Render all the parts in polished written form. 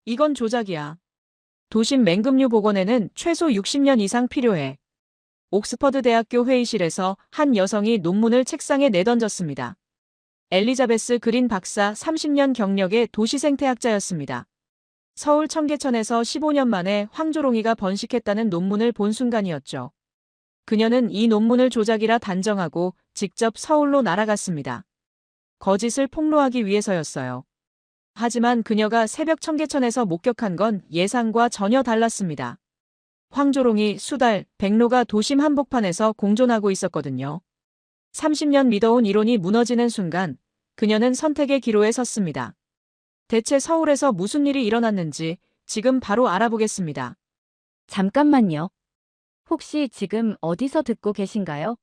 이건 조작이야. 도심 맹금류 복원에는 최소 60년 이상 필요해. 옥스퍼드 대학교 회의실에서 한 여성이 논문을 책상에 내던졌습니다. 엘리자베스 그린 박사 30년 경력의 도시생태학자였습니다. 서울 청계천에서 15년 만에 황조롱이가 번식했다는 논문을 본 순간이었죠. 그녀는 이 논문을 조작이라 단정하고 직접 서울로 날아갔습니다. 거짓을 폭로하기 위해서였어요. 하지만 그녀가 새벽 청계천에서 목격한 건 예상과 전혀 달랐습니다. 황조롱이, 수달, 백로가 도심 한복판에서 공존하고 있었거든요. 30년 믿어온 이론이 무너지는 순간 그녀는 선택의 기로에 섰습니다. 대체 서울에서 무슨 일이 일어났는지 지금 바로 알아보겠습니다. 잠깐만요. 혹시 지금 어디서 듣고 계신가요?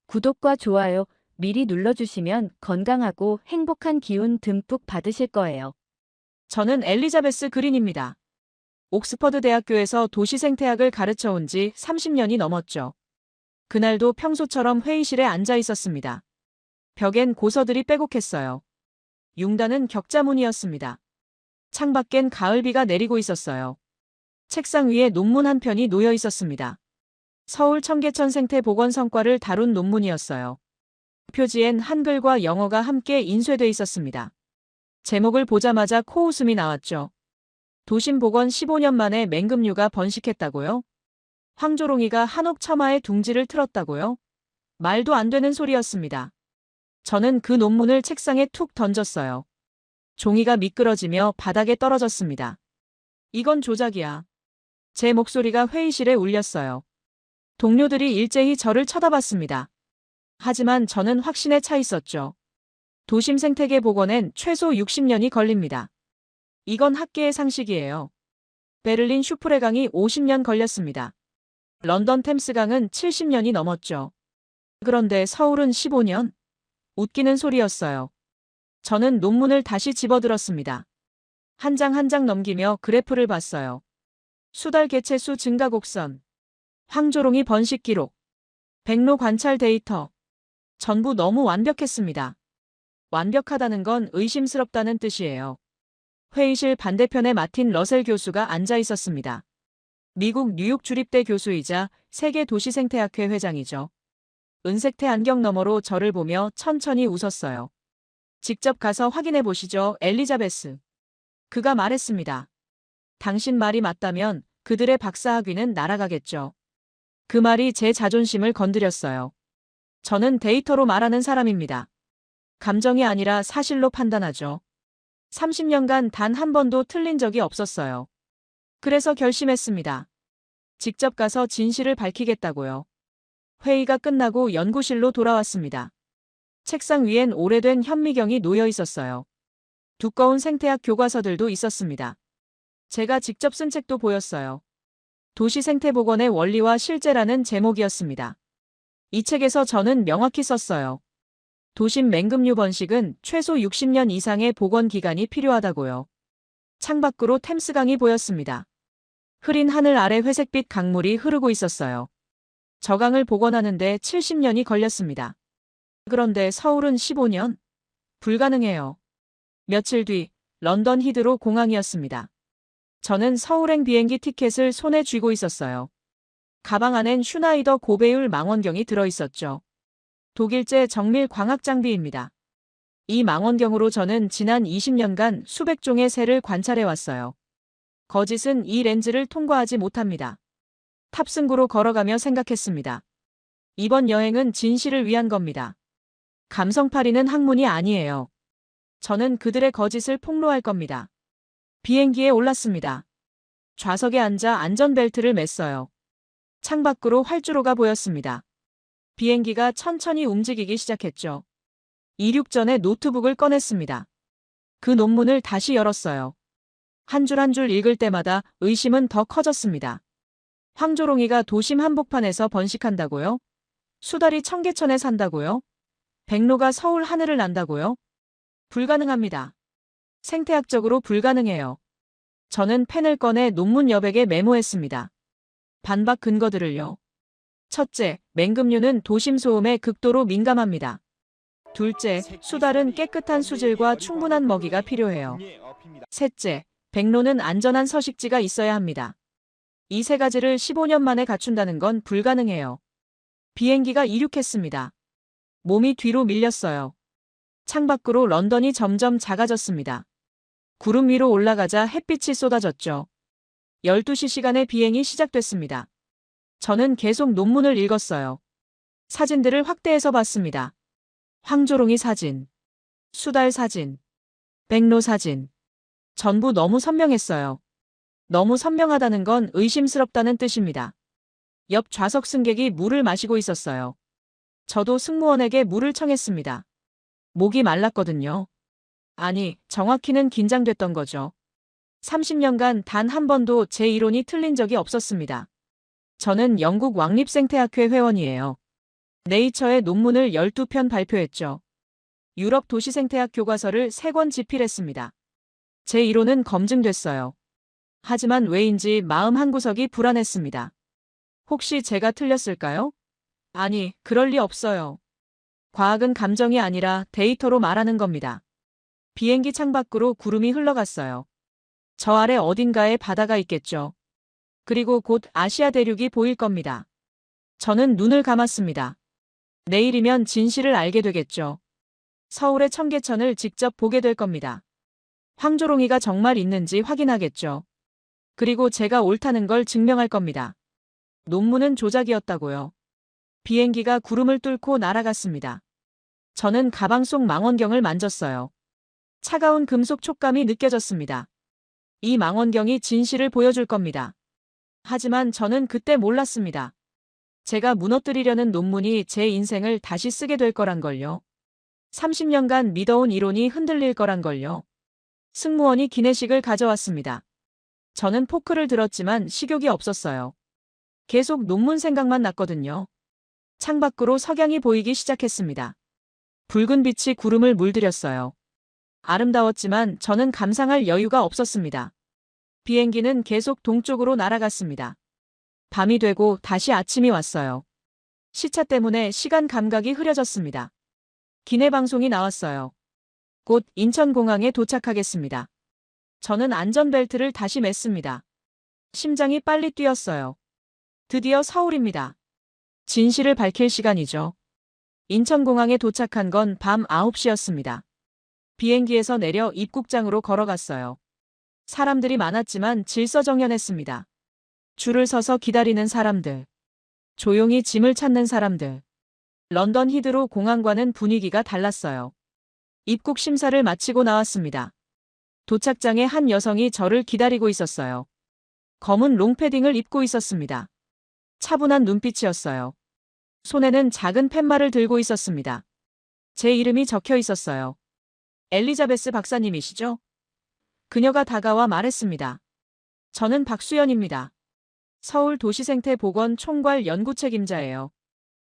구독과 좋아요 미리 눌러주시면 건강하고 행복한 기운 듬뿍 받으실 거예요. 저는 엘리자베스 그린입니다. 옥스퍼드 대학교에서 도시생태학을 가르쳐 온 지 30년이 넘었죠. 그날도 평소처럼 회의실에 앉아 있었습니다. 벽엔 고서들이 빼곡했어요. 융단은 격자무늬였습니다. 창밖엔 가을비가 내리고 있었어요. 책상 위에 논문 한 편이 놓여 있었습니다. 서울 청계천 생태 복원 성과를 다룬 논문이었어요. 표지엔 한글과 영어가 함께 인쇄돼 있었습니다. 제목을 보자마자 코웃음이 나왔죠. 도심 복원 15년 만에 맹금류가 번식했다고요? 황조롱이가 한옥 처마에 둥지를 틀었다고요? 말도 안 되는 소리였습니다. 저는 그 논문을 책상에 툭 던졌어요. 종이가 미끄러지며 바닥에 떨어졌습니다. 이건 조작이야. 제 목소리가 회의실에 울렸어요. 동료들이 일제히 저를 쳐다봤습니다. 하지만 저는 확신에 차 있었죠. 도심 생태계 복원엔 최소 60년이 걸립니다. 이건 학계의 상식이에요. 베를린 슈프레강이 50년 걸렸습니다. 런던 템스강은 70년이 넘었죠. 그런데 서울은 15년? 웃기는 소리였어요. 저는 논문을 다시 집어들었습니다. 한 장 한 장 넘기며 그래프를 봤어요. 수달 개체수 증가 곡선, 황조롱이 번식 기록, 백로 관찰 데이터. 전부 너무 완벽했습니다. 완벽하다는 건 의심스럽다는 뜻이에요. 회의실 반대편에 마틴 러셀 교수가 앉아 있었습니다. 미국 뉴욕 주립대 교수이자 세계 도시생태학회 회장이죠. 은색태 안경 너머로 저를 보며 천천히 웃었어요. 직접 가서 확인해 보시죠, 엘리자베스. 그가 말했습니다. 당신 말이 맞다면 그들의 박사학위는 날아가겠죠. 그 말이 제 자존심을 건드렸어요. 저는 데이터로 말하는 사람입니다. 감정이 아니라 사실로 판단하죠. 30년간 단 한 번도 틀린 적이 없었어요. 그래서 결심했습니다. 직접 가서 진실을 밝히겠다고요. 회의가 끝나고 연구실로 돌아왔습니다. 책상 위엔 오래된 현미경이 놓여 있었어요. 두꺼운 생태학 교과서들도 있었습니다. 제가 직접 쓴 책도 보였어요. 도시 생태 복원의 원리와 실제라는 제목이었습니다. 이 책에서 저는 명확히 썼어요. 도심 맹금류 번식은 최소 60년 이상의 복원 기간이 필요하다고요. 창밖으로 템스강이 보였습니다. 흐린 하늘 아래 회색빛 강물이 흐르고 있었어요. 저 강을 복원하는데 70년이 걸렸습니다. 그런데 서울은 15년? 불가능해요. 며칠 뒤 런던 히드로 공항이었습니다. 저는 서울행 비행기 티켓을 손에 쥐고 있었어요. 가방 안엔 슈나이더 고배율 망원경이 들어있었죠. 독일제 정밀 광학 장비입니다. 이 망원경으로 저는 지난 20년간 수백 종의 새를 관찰해왔어요. 거짓은 이 렌즈를 통과하지 못합니다. 탑승구로 걸어가며 생각했습니다. 이번 여행은 진실을 위한 겁니다. 감성파리는 학문이 아니에요. 저는 그들의 거짓을 폭로할 겁니다. 비행기에 올랐습니다. 좌석에 앉아 안전벨트를 맸어요. 창밖으로 활주로가 보였습니다. 비행기가 천천히 움직이기 시작했죠. 이륙 전에 노트북을 꺼냈습니다. 그 논문을 다시 열었어요. 한 줄 한 줄 읽을 때마다 의심은 더 커졌습니다. 황조롱이가 도심 한복판에서 번식한다고요? 수달이 청계천에 산다고요? 백로가 서울 하늘을 난다고요? 불가능합니다. 생태학적으로 불가능해요. 저는 펜을 꺼내 논문 여백에 메모했습니다. 반박 근거들을요. 첫째, 맹금류는 도심 소음에 극도로 민감합니다. 둘째, 수달은 깨끗한 수질과 충분한 먹이가 필요해요. 셋째, 백로는 안전한 서식지가 있어야 합니다. 이 세 가지를 15년 만에 갖춘다는 건 불가능해요. 비행기가 이륙했습니다. 몸이 뒤로 밀렸어요. 창밖으로 런던이 점점 작아졌습니다. 구름 위로 올라가자 햇빛이 쏟아졌죠. 12시 시간의 비행이 시작됐습니다. 저는 계속 논문을 읽었어요. 사진들을 확대해서 봤습니다. 황조롱이 사진, 수달 사진, 백로 사진. 전부 너무 선명했어요. 너무 선명하다는 건 의심스럽다는 뜻입니다. 옆 좌석 승객이 물을 마시고 있었어요. 저도 승무원에게 물을 청했습니다. 목이 말랐거든요. 아니, 정확히는 긴장됐던 거죠. 30년간 단 한 번도 제 이론이 틀린 적이 없었습니다. 저는 영국 왕립생태학회 회원이에요. 네이처에 논문을 12편 발표했죠. 유럽 도시생태학 교과서를 3권 집필했습니다. 제 이론은 검증됐어요. 하지만 왜인지 마음 한구석이 불안했습니다. 혹시 제가 틀렸을까요? 아니, 그럴 리 없어요. 과학은 감정이 아니라 데이터로 말하는 겁니다. 비행기 창밖으로 구름이 흘러갔어요. 저 아래 어딘가에 바다가 있겠죠. 그리고 곧 아시아 대륙이 보일 겁니다. 저는 눈을 감았습니다. 내일이면 진실을 알게 되겠죠. 서울의 청계천을 직접 보게 될 겁니다. 황조롱이가 정말 있는지 확인하겠죠. 그리고 제가 옳다는 걸 증명할 겁니다. 논문은 조작이었다고요. 비행기가 구름을 뚫고 날아갔습니다. 저는 가방 속 망원경을 만졌어요. 차가운 금속 촉감이 느껴졌습니다. 이 망원경이 진실을 보여줄 겁니다. 하지만 저는 그때 몰랐습니다. 제가 무너뜨리려는 논문이 제 인생을 다시 쓰게 될 거란 걸요. 30년간 믿어온 이론이 흔들릴 거란 걸요. 승무원이 기내식을 가져왔습니다. 저는 포크를 들었지만 식욕이 없었어요. 계속 논문 생각만 났거든요. 창밖으로 석양이 보이기 시작했습니다. 붉은 빛이 구름을 물들였어요. 아름다웠지만 저는 감상할 여유가 없었습니다. 비행기는 계속 동쪽으로 날아갔습니다. 밤이 되고 다시 아침이 왔어요. 시차 때문에 시간 감각이 흐려졌습니다. 기내 방송이 나왔어요. 곧 인천공항에 도착하겠습니다. 저는 안전벨트를 다시 맸습니다. 심장이 빨리 뛰었어요. 드디어 서울입니다. 진실을 밝힐 시간이죠. 인천공항에 도착한 건 밤 9시였습니다. 비행기에서 내려 입국장으로 걸어갔어요. 사람들이 많았지만 질서정연했습니다. 줄을 서서 기다리는 사람들. 조용히 짐을 찾는 사람들. 런던 히드로 공항과는 분위기가 달랐어요. 입국 심사를 마치고 나왔습니다. 도착장에 한 여성이 저를 기다리고 있었어요. 검은 롱패딩을 입고 있었습니다. 차분한 눈빛이었어요. 손에는 작은 팻말을 들고 있었습니다. 제 이름이 적혀 있었어요. 엘리자베스 박사님이시죠? 그녀가 다가와 말했습니다. 저는 박수연입니다. 서울 도시생태보건 총괄 연구 책임자예요.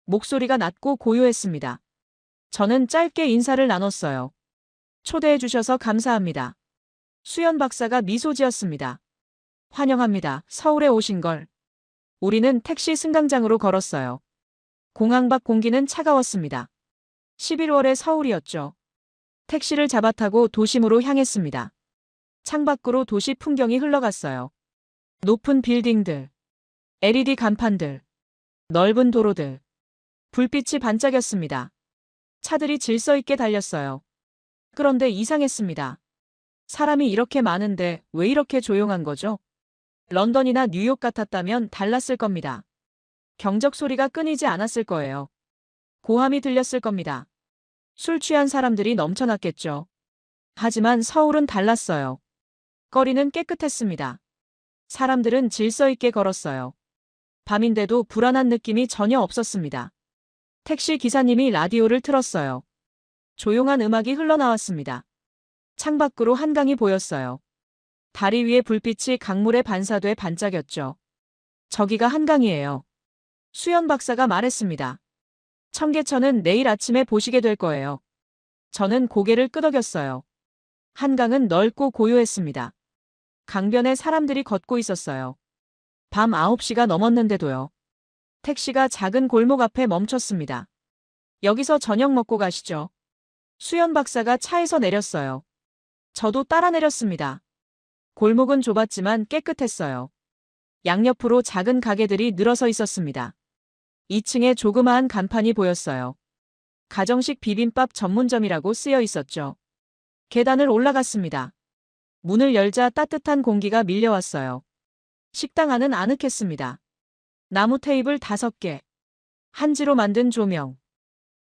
목소리가 낮고 고요했습니다. 저는 짧게 인사를 나눴어요. 초대해 주셔서 감사합니다. 수연 박사가 미소 지었습니다. 환영합니다. 서울에 오신 걸. 우리는 택시 승강장으로 걸었어요. 공항 밖 공기는 차가웠습니다. 11월의 서울이었죠. 택시를 잡아 타고 도심으로 향했습니다. 창밖으로 도시 풍경이 흘러갔어요. 높은 빌딩들, LED 간판들, 넓은 도로들, 불빛이 반짝였습니다. 차들이 질서 있게 달렸어요. 그런데 이상했습니다. 사람이 이렇게 많은데 왜 이렇게 조용한 거죠? 런던이나 뉴욕 같았다면 달랐을 겁니다. 경적 소리가 끊이지 않았을 거예요. 고함이 들렸을 겁니다. 술 취한 사람들이 넘쳐났겠죠. 하지만 서울은 달랐어요. 거리는 깨끗했습니다. 사람들은 질서 있게 걸었어요. 밤인데도 불안한 느낌이 전혀 없었습니다. 택시 기사님이 라디오를 틀었어요. 조용한 음악이 흘러나왔습니다. 창밖으로 한강이 보였어요. 다리 위에 불빛이 강물에 반사돼 반짝였죠. 저기가 한강이에요. 수연 박사가 말했습니다. 청계천은 내일 아침에 보시게 될 거예요. 저는 고개를 끄덕였어요. 한강은 넓고 고요했습니다. 강변에 사람들이 걷고 있었어요. 밤 9시가 넘었는데도요. 택시가 작은 골목 앞에 멈췄습니다. 여기서 저녁 먹고 가시죠. 수연 박사가 차에서 내렸어요. 저도 따라 내렸습니다. 골목은 좁았지만 깨끗했어요. 양옆으로 작은 가게들이 늘어서 있었습니다. 2층에 조그마한 간판이 보였어요. 가정식 비빔밥 전문점이라고 쓰여 있었죠. 계단을 올라갔습니다. 문을 열자 따뜻한 공기가 밀려왔어요. 식당 안은 아늑했습니다. 나무 테이블 5개, 한지로 만든 조명,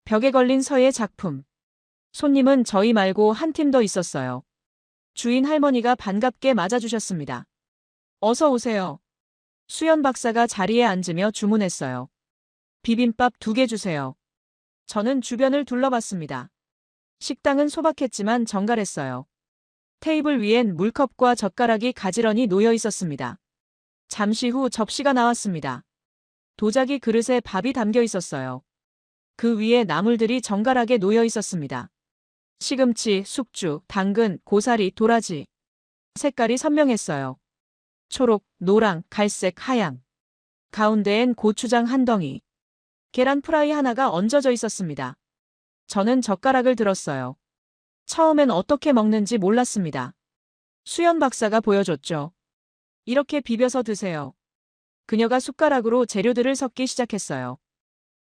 벽에 걸린 서예 작품. 손님은 저희 말고 한 팀 더 있었어요. 주인 할머니가 반갑게 맞아주셨습니다. 어서 오세요. 수연 박사가 자리에 앉으며 주문했어요. 비빔밥 2개 주세요. 저는 주변을 둘러봤습니다. 식당은 소박했지만 정갈했어요. 테이블 위엔 물컵과 젓가락이 가지런히 놓여 있었습니다. 잠시 후 접시가 나왔습니다. 도자기 그릇에 밥이 담겨 있었어요. 그 위에 나물들이 정갈하게 놓여 있었습니다. 시금치, 숙주, 당근, 고사리, 도라지. 색깔이 선명했어요. 초록, 노랑, 갈색, 하양. 가운데엔 고추장 한 덩이. 계란 프라이 하나가 얹어져 있었습니다. 저는 젓가락을 들었어요. 처음엔 어떻게 먹는지 몰랐습니다. 수연 박사가 보여줬죠. 이렇게 비벼서 드세요. 그녀가 숟가락으로 재료들을 섞기 시작했어요.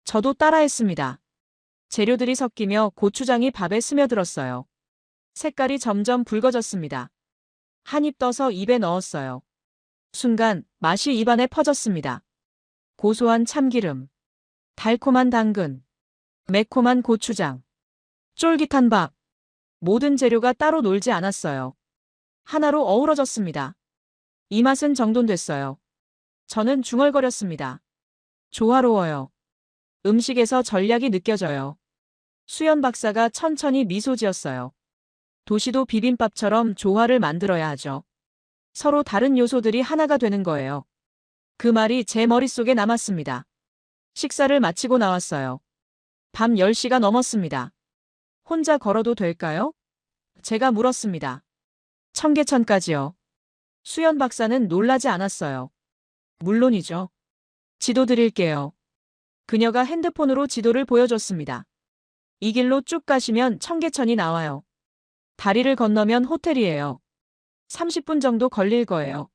저도 따라했습니다. 재료들이 섞이며 고추장이 밥에 스며들었어요. 색깔이 점점 붉어졌습니다. 한 입 떠서 입에 넣었어요. 순간 맛이 입안에 퍼졌습니다. 고소한 참기름, 달콤한 당근, 매콤한 고추장, 쫄깃한 밥. 모든 재료가 따로 놀지 않았어요. 하나로 어우러졌습니다. 이 맛은 정돈됐어요. 저는 중얼거렸습니다. 조화로워요. 음식에서 전략이 느껴져요. 수연 박사가 천천히 미소 지었어요. 도시도 비빔밥처럼 조화를 만들어야 하죠. 서로 다른 요소들이 하나가 되는 거예요. 그 말이 제 머릿속에 남았습니다. 식사를 마치고 나왔어요. 밤 10시가 넘었습니다. 혼자 걸어도 될까요? 제가 물었습니다. 청계천까지요. 수연 박사는 놀라지 않았어요. 물론이죠. 지도 드릴게요. 그녀가 핸드폰으로 지도를 보여줬습니다. 이 길로 쭉 가시면 청계천이 나와요. 다리를 건너면 호텔이에요. 30분 정도 걸릴 거예요.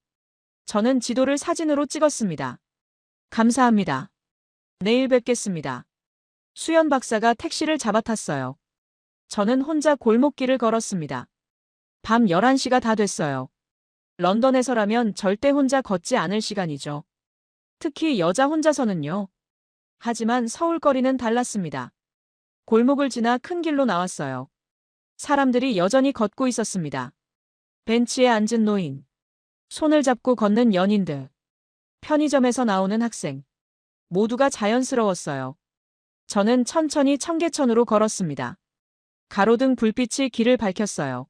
저는 지도를 사진으로 찍었습니다. 감사합니다. 내일 뵙겠습니다. 수연 박사가 택시를 잡아탔어요. 저는 혼자 골목길을 걸었습니다. 밤 11시가 다 됐어요. 런던에서라면 절대 혼자 걷지 않을 시간이죠. 특히 여자 혼자서는요. 하지만 서울 거리는 달랐습니다. 골목을 지나 큰 길로 나왔어요. 사람들이 여전히 걷고 있었습니다. 벤치에 앉은 노인, 손을 잡고 걷는 연인들, 편의점에서 나오는 학생. 모두가 자연스러웠어요. 저는 천천히 청계천으로 걸었습니다. 가로등 불빛이 길을 밝혔어요.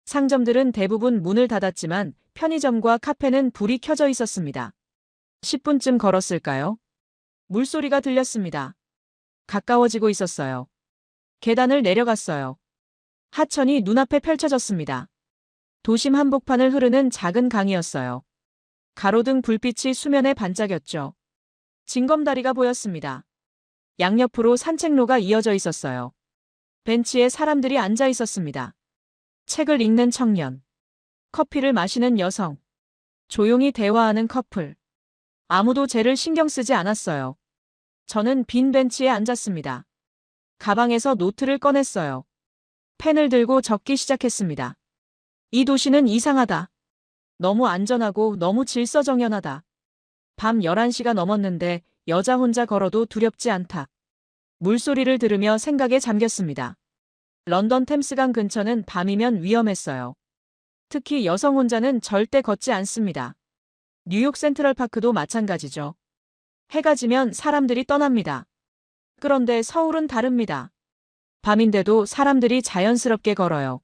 상점들은 대부분 문을 닫았지만 편의점과 카페는 불이 켜져 있었습니다. 10분쯤 걸었을까요? 물소리가 들렸습니다. 가까워지고 있었어요. 계단을 내려갔어요. 하천이 눈앞에 펼쳐졌습니다. 도심 한복판을 흐르는 작은 강이었어요. 가로등 불빛이 수면에 반짝였죠. 징검다리가 보였습니다. 양옆으로 산책로가 이어져 있었어요. 벤치에 사람들이 앉아 있었습니다. 책을 읽는 청년, 커피를 마시는 여성, 조용히 대화하는 커플. 아무도 쟤를 신경 쓰지 않았어요. 저는 빈 벤치에 앉았습니다. 가방에서 노트를 꺼냈어요. 펜을 들고 적기 시작했습니다. 이 도시는 이상하다. 너무 안전하고 너무 질서정연하다. 밤 11시가 넘었는데 여자 혼자 걸어도 두렵지 않다. 물소리를 들으며 생각에 잠겼습니다. 런던 템스강 근처는 밤이면 위험했어요. 특히 여성 혼자는 절대 걷지 않습니다. 뉴욕 센트럴파크도 마찬가지죠. 해가 지면 사람들이 떠납니다. 그런데 서울은 다릅니다. 밤인데도 사람들이 자연스럽게 걸어요.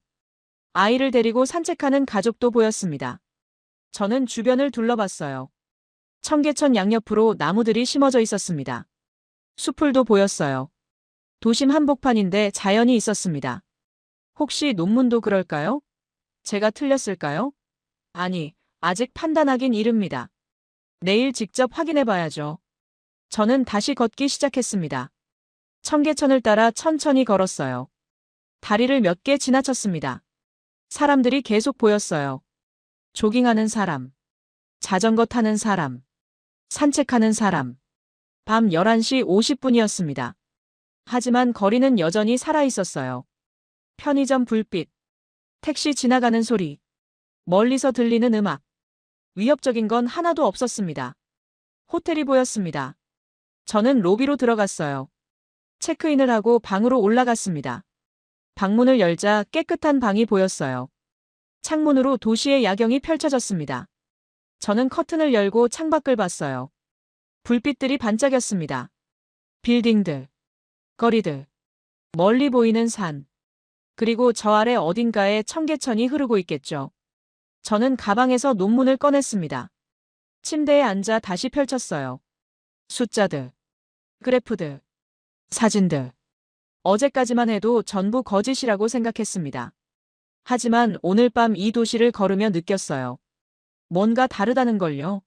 아이를 데리고 산책하는 가족도 보였습니다. 저는 주변을 둘러봤어요. 청계천 양옆으로 나무들이 심어져 있었습니다. 수풀도 보였어요. 도심 한복판인데 자연이 있었습니다. 혹시 논문도 그럴까요? 제가 틀렸을까요? 아니, 아직 판단하긴 이릅니다. 내일 직접 확인해 봐야죠. 저는 다시 걷기 시작했습니다. 청계천을 따라 천천히 걸었어요. 다리를 몇 개 지나쳤습니다. 사람들이 계속 보였어요. 조깅하는 사람, 자전거 타는 사람, 산책하는 사람. 밤 11시 50분이었습니다. 하지만 거리는 여전히 살아 있었어요. 편의점 불빛, 택시 지나가는 소리, 멀리서 들리는 음악. 위협적인 건 하나도 없었습니다. 호텔이 보였습니다. 저는 로비로 들어갔어요. 체크인을 하고 방으로 올라갔습니다. 방문을 열자 깨끗한 방이 보였어요. 창문으로 도시의 야경이 펼쳐졌습니다. 저는 커튼을 열고 창밖을 봤어요. 불빛들이 반짝였습니다. 빌딩들, 거리들, 멀리 보이는 산. 그리고 저 아래 어딘가에 청계천이 흐르고 있겠죠. 저는 가방에서 논문을 꺼냈습니다. 침대에 앉아 다시 펼쳤어요. 숫자들, 그래프들, 사진들. 어제까지만 해도 전부 거짓이라고 생각했습니다. 하지만 오늘 밤 이 도시를 걸으며 느꼈어요. 뭔가 다르다는 걸요.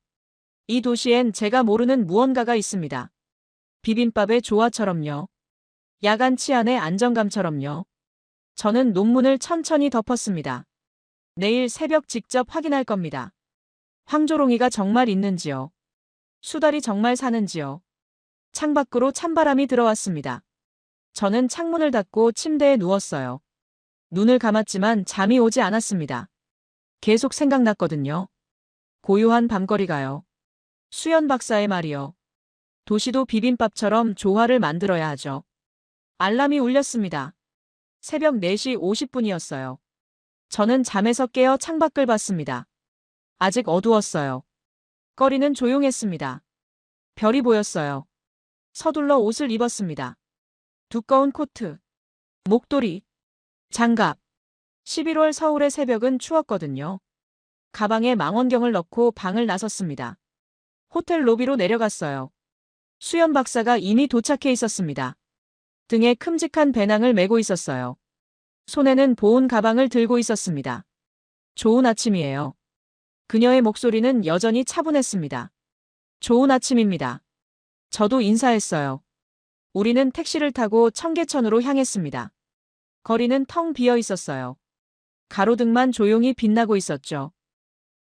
이 도시엔 제가 모르는 무언가가 있습니다. 비빔밥의 조화처럼요. 야간 치안의 안정감처럼요. 저는 논문을 천천히 덮었습니다. 내일 새벽 직접 확인할 겁니다. 황조롱이가 정말 있는지요. 수달이 정말 사는지요. 창밖으로 찬바람이 들어왔습니다. 저는 창문을 닫고 침대에 누웠어요. 눈을 감았지만 잠이 오지 않았습니다. 계속 생각났거든요. 고요한 밤거리가요. 수연 박사의 말이요. 도시도 비빔밥처럼 조화를 만들어야 하죠. 알람이 울렸습니다. 새벽 4시 50분이었어요. 저는 잠에서 깨어 창밖을 봤습니다. 아직 어두웠어요. 거리는 조용했습니다. 별이 보였어요. 서둘러 옷을 입었습니다. 두꺼운 코트, 목도리, 장갑. 11월 서울의 새벽은 추웠거든요. 가방에 망원경을 넣고 방을 나섰습니다. 호텔 로비로 내려갔어요. 수연 박사가 이미 도착해 있었습니다. 등에 큼직한 배낭을 메고 있었어요. 손에는 보온 가방을 들고 있었습니다. 좋은 아침이에요. 그녀의 목소리는 여전히 차분했습니다. 좋은 아침입니다. 저도 인사했어요. 우리는 택시를 타고 청계천으로 향했습니다. 거리는 텅 비어 있었어요. 가로등만 조용히 빛나고 있었죠.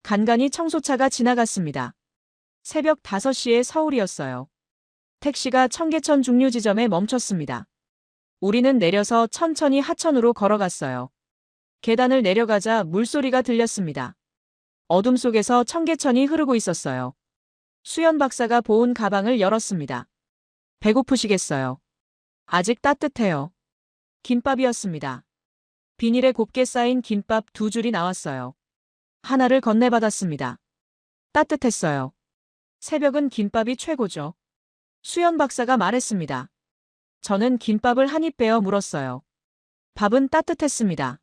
간간히 청소차가 지나갔습니다. 새벽 5시에 서울이었어요. 택시가 청계천 중류 지점에 멈췄습니다. 우리는 내려서 천천히 하천으로 걸어갔어요. 계단을 내려가자 물소리가 들렸습니다. 어둠 속에서 청계천이 흐르고 있었어요. 수연 박사가 보온 가방을 열었습니다. 배고프시겠어요? 아직 따뜻해요. 김밥이었습니다. 비닐에 곱게 쌓인 김밥 2줄이 나왔어요. 하나를 건네받았습니다. 따뜻했어요. 새벽은 김밥이 최고죠. 수연 박사가 말했습니다. 저는 김밥을 한 입 베어 물었어요. 밥은 따뜻했습니다.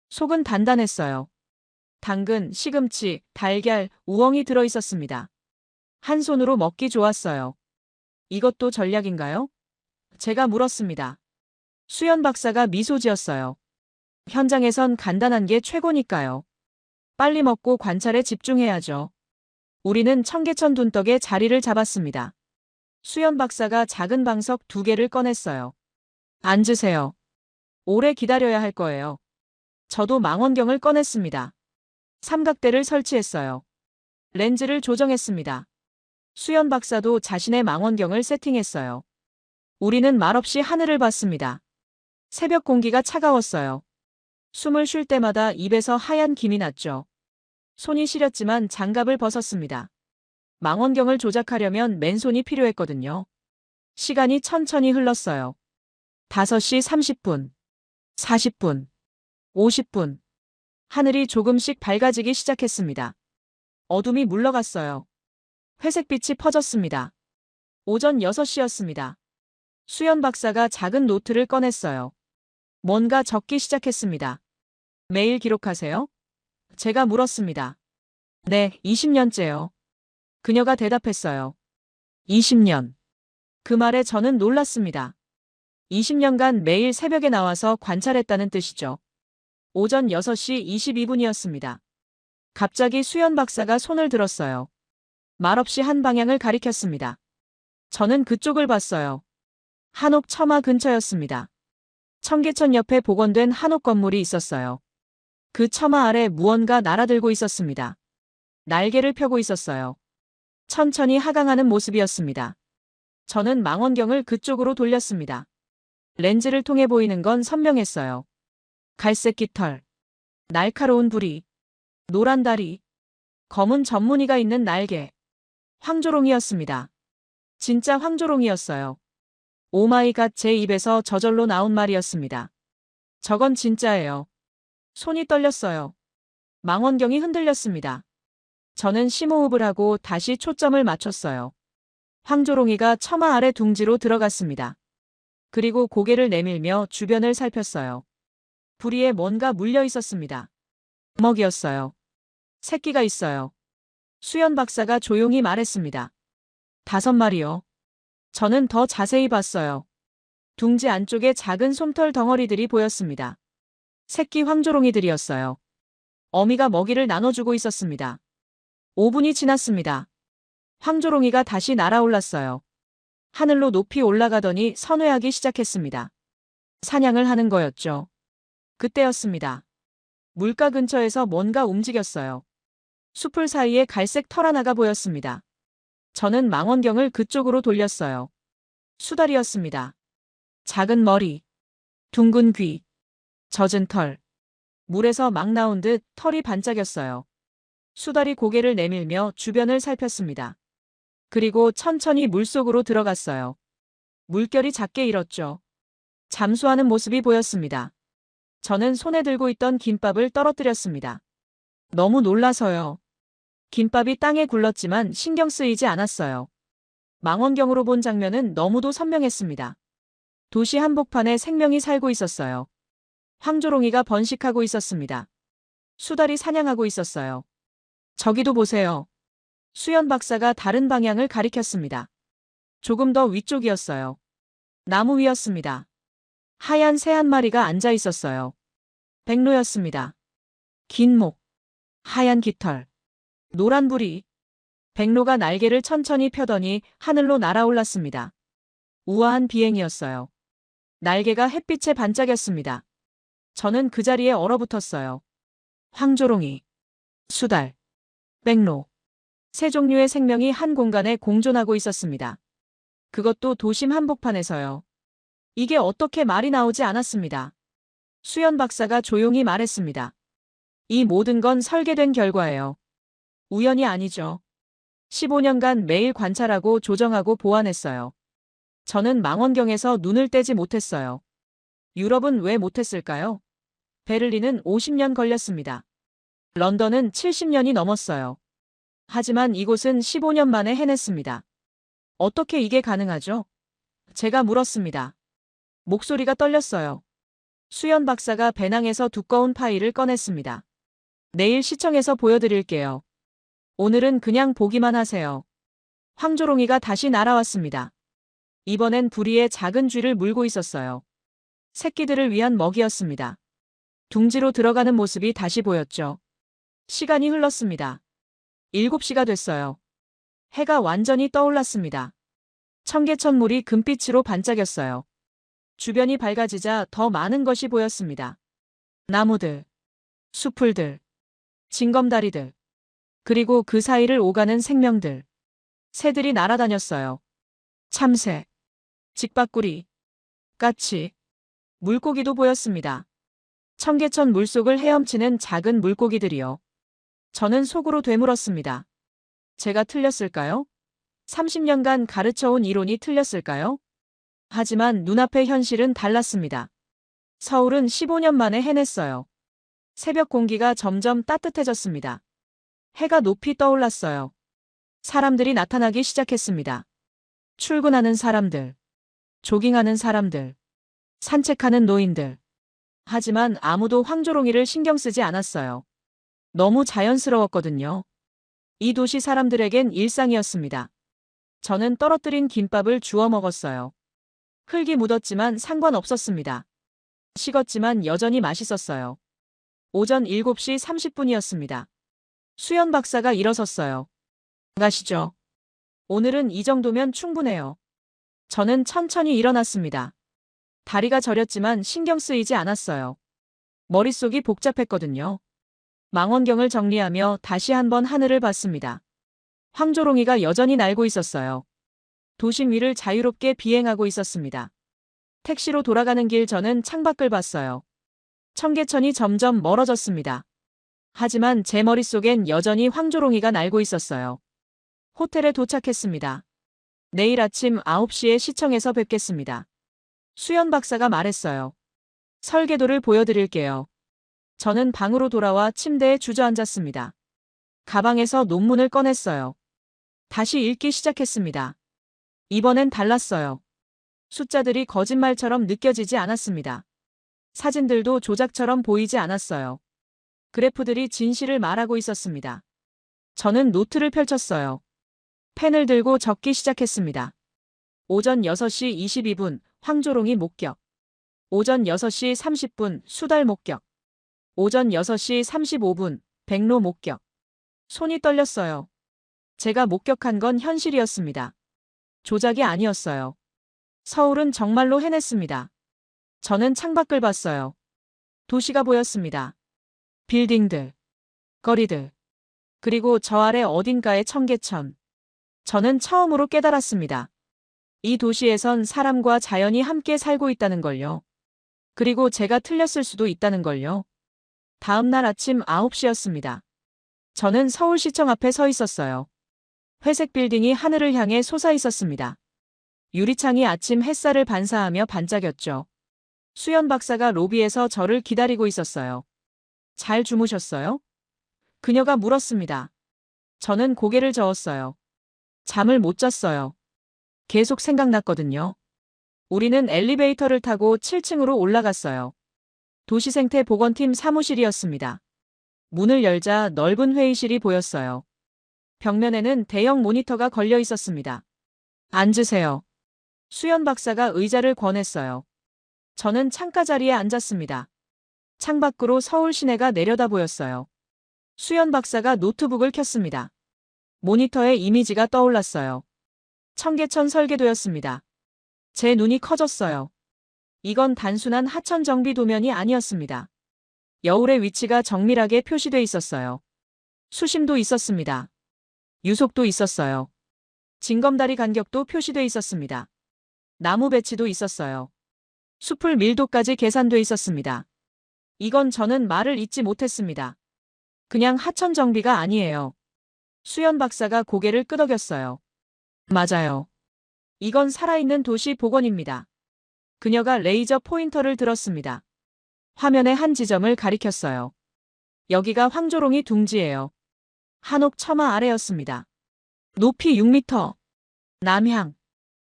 속은 단단했어요. 당근, 시금치, 달걀, 우엉이 들어 있었습니다. 한 손으로 먹기 좋았어요. 이것도 전략인가요? 제가 물었습니다. 수연 박사가 미소 지었어요. 현장에선 간단한 게 최고니까요. 빨리 먹고 관찰에 집중해야죠. 우리는 청계천 둔덕에 자리를 잡았습니다. 수연 박사가 작은 방석 2개를 꺼냈어요. 앉으세요. 오래 기다려야 할 거예요. 저도 망원경을 꺼냈습니다. 삼각대를 설치했어요. 렌즈를 조정했습니다. 수연 박사도 자신의 망원경을 세팅했어요. 우리는 말없이 하늘을 봤습니다. 새벽 공기가 차가웠어요. 숨을 쉴 때마다 입에서 하얀 김이 났죠. 손이 시렸지만 장갑을 벗었습니다. 망원경을 조작하려면 맨손이 필요했거든요. 시간이 천천히 흘렀어요. 5시 30분, 40분, 50분. 하늘이 조금씩 밝아지기 시작했습니다. 어둠이 물러갔어요. 회색빛이 퍼졌습니다. 오전 6시였습니다. 수연 박사가 작은 노트를 꺼냈어요. 뭔가 적기 시작했습니다. 매일 기록하세요? 제가 물었습니다. 네, 20년째요. 그녀가 대답했어요. 20년. 그 말에 저는 놀랐습니다. 20년간 매일 새벽에 나와서 관찰했다는 뜻이죠. 오전 6시 22분이었습니다. 갑자기 수연 박사가 손을 들었어요. 말없이 한 방향을 가리켰습니다. 저는 그쪽을 봤어요. 한옥 처마 근처였습니다. 청계천 옆에 복원된 한옥 건물이 있었어요. 그 처마 아래 무언가 날아들고 있었습니다. 날개를 펴고 있었어요. 천천히 하강하는 모습이었습니다. 저는 망원경을 그쪽으로 돌렸습니다. 렌즈를 통해 보이는 건 선명했어요. 갈색 깃털, 날카로운 부리, 노란 다리, 검은 점무늬가 있는 날개. 황조롱이었습니다. 진짜 황조롱이었어요. 오마이갓, 제 입에서 저절로 나온 말이었습니다. 저건 진짜예요. 손이 떨렸어요. 망원경이 흔들렸습니다. 저는 심호흡을 하고 다시 초점을 맞췄어요. 황조롱이가 처마 아래 둥지로 들어갔습니다. 그리고 고개를 내밀며 주변을 살폈어요. 부리에 뭔가 물려 있었습니다. 먹이었어요. 새끼가 있어요. 수연 박사가 조용히 말했습니다. 5마리요. 저는 더 자세히 봤어요. 둥지 안쪽에 작은 솜털 덩어리들이 보였습니다. 새끼 황조롱이들이었어요. 어미가 먹이를 나눠주고 있었습니다. 5분이 지났습니다. 황조롱이가 다시 날아올랐어요. 하늘로 높이 올라가더니 선회하기 시작했습니다. 사냥을 하는 거였죠. 그때였습니다. 물가 근처에서 뭔가 움직였어요. 숲을 사이에 갈색 털 하나가 보였습니다. 저는 망원경을 그쪽으로 돌렸어요. 수달이었습니다. 작은 머리, 둥근 귀, 젖은 털. 물에서 막 나온 듯 털이 반짝였어요. 수달이 고개를 내밀며 주변을 살폈습니다. 그리고 천천히 물속으로 들어갔어요. 물결이 작게 일었죠. 잠수하는 모습이 보였습니다. 저는 손에 들고 있던 김밥을 떨어뜨렸습니다. 너무 놀라서요. 김밥이 땅에 굴렀지만 신경 쓰이지 않았어요. 망원경으로 본 장면은 너무도 선명했습니다. 도시 한복판에 생명이 살고 있었어요. 황조롱이가 번식하고 있었습니다. 수달이 사냥하고 있었어요. 저기도 보세요. 수연 박사가 다른 방향을 가리켰습니다. 조금 더 위쪽이었어요. 나무 위였습니다. 하얀 새 한 마리가 앉아 있었어요. 백로였습니다. 긴 목, 하얀 깃털, 노란 부리. 백로가 날개를 천천히 펴더니 하늘로 날아올랐습니다. 우아한 비행이었어요. 날개가 햇빛에 반짝였습니다. 저는 그 자리에 얼어붙었어요. 황조롱이, 수달, 백로. 세 종류의 생명이 한 공간에 공존하고 있었습니다. 그것도 도심 한복판에서요. 이게 어떻게 말이 나오지 않았습니다. 수연 박사가 조용히 말했습니다. 이 모든 건 설계된 결과예요. 우연이 아니죠. 15년간 매일 관찰하고 조정하고 보완했어요. 저는 망원경에서 눈을 떼지 못했어요. 유럽은 왜 못했을까요? 베를린은 50년 걸렸습니다. 런던은 70년이 넘었어요. 하지만 이곳은 15년 만에 해냈습니다. 어떻게 이게 가능하죠? 제가 물었습니다. 목소리가 떨렸어요. 수연 박사가 배낭에서 두꺼운 파일을 꺼냈습니다. 내일 시청에서 보여드릴게요. 오늘은 그냥 보기만 하세요. 황조롱이가 다시 날아왔습니다. 이번엔 부리에 작은 쥐를 물고 있었어요. 새끼들을 위한 먹이였습니다. 둥지로 들어가는 모습이 다시 보였죠. 시간이 흘렀습니다. 7시가 됐어요. 해가 완전히 떠올랐습니다. 청계천물이 금빛으로 반짝였어요. 주변이 밝아지자 더 많은 것이 보였습니다. 나무들, 수풀들, 징검다리들, 그리고 그 사이를 오가는 생명들. 새들이 날아다녔어요. 참새, 직박구리, 까치, 물고기도 보였습니다. 청계천 물속을 헤엄치는 작은 물고기들이요. 저는 속으로 되물었습니다. 제가 틀렸을까요? 30년간 가르쳐온 이론이 틀렸을까요? 하지만 눈앞의 현실은 달랐습니다. 서울은 15년 만에 해냈어요. 새벽 공기가 점점 따뜻해졌습니다. 해가 높이 떠올랐어요. 사람들이 나타나기 시작했습니다. 출근하는 사람들, 조깅하는 사람들, 산책하는 노인들. 하지만 아무도 황조롱이를 신경 쓰지 않았어요. 너무 자연스러웠거든요. 이 도시 사람들에겐 일상이었습니다. 저는 떨어뜨린 김밥을 주워 먹었어요. 흙이 묻었지만 상관없었습니다. 식었지만 여전히 맛있었어요. 오전 7시 30분이었습니다. 수연 박사가 일어섰어요. 가시죠. 오늘은 이 정도면 충분해요. 저는 천천히 일어났습니다. 다리가 저렸지만 신경 쓰이지 않았어요. 머릿속이 복잡했거든요. 망원경을 정리하며 다시 한번 하늘을 봤습니다. 황조롱이가 여전히 날고 있었어요. 도심 위를 자유롭게 비행하고 있었습니다. 택시로 돌아가는 길 저는 창밖을 봤어요. 청계천이 점점 멀어졌습니다. 하지만 제 머릿속엔 여전히 황조롱이가 날고 있었어요. 호텔에 도착했습니다. 내일 아침 9시에 시청에서 뵙겠습니다. 수연 박사가 말했어요. 설계도를 보여드릴게요. 저는 방으로 돌아와 침대에 주저앉았습니다. 가방에서 논문을 꺼냈어요. 다시 읽기 시작했습니다. 이번엔 달랐어요. 숫자들이 거짓말처럼 느껴지지 않았습니다. 사진들도 조작처럼 보이지 않았어요. 그래프들이 진실을 말하고 있었습니다. 저는 노트를 펼쳤어요. 펜을 들고 적기 시작했습니다. 오전 6시 22분 황조롱이 목격. 오전 6시 30분 수달 목격. 오전 6시 35분 백로 목격. 손이 떨렸어요. 제가 목격한 건 현실이었습니다. 조작이 아니었어요. 서울은 정말로 해냈습니다. 저는 창밖을 봤어요. 도시가 보였습니다. 빌딩들, 거리들, 그리고 저 아래 어딘가의 청계천. 저는 처음으로 깨달았습니다. 이 도시에선 사람과 자연이 함께 살고 있다는 걸요. 그리고 제가 틀렸을 수도 있다는 걸요. 다음 날 아침 9시였습니다. 저는 서울시청 앞에 서 있었어요. 회색 빌딩이 하늘을 향해 솟아 있었습니다. 유리창이 아침 햇살을 반사하며 반짝였죠. 수연 박사가 로비에서 저를 기다리고 있었어요. 잘 주무셨어요? 그녀가 물었습니다. 저는 고개를 저었어요. 잠을 못 잤어요. 계속 생각났거든요. 우리는 엘리베이터를 타고 7층으로 올라갔어요. 도시생태보건팀 사무실이었습니다. 문을 열자 넓은 회의실이 보였어요. 벽면에는 대형 모니터가 걸려 있었습니다. 앉으세요. 수연 박사가 의자를 권했어요. 저는 창가 자리에 앉았습니다. 창밖으로 서울 시내가 내려다 보였어요. 수연 박사가 노트북을 켰습니다. 모니터에 이미지가 떠올랐어요. 청계천 설계도였습니다. 제 눈이 커졌어요. 이건 단순한 하천 정비 도면이 아니었습니다. 여울의 위치가 정밀하게 표시돼 있었어요. 수심도 있었습니다. 유속도 있었어요. 징검다리 간격도 표시돼 있었습니다. 나무 배치도 있었어요. 숲을 밀도까지 계산돼 있었습니다. 이건 저는 말을 잇지 못했습니다. 그냥 하천 정비가 아니에요. 수연 박사가 고개를 끄덕였어요. 맞아요. 이건 살아있는 도시 복원입니다. 그녀가 레이저 포인터를 들었습니다. 화면의 한 지점을 가리켰어요. 여기가 황조롱이 둥지예요. 한옥 처마 아래였습니다. 높이 6m. 남향.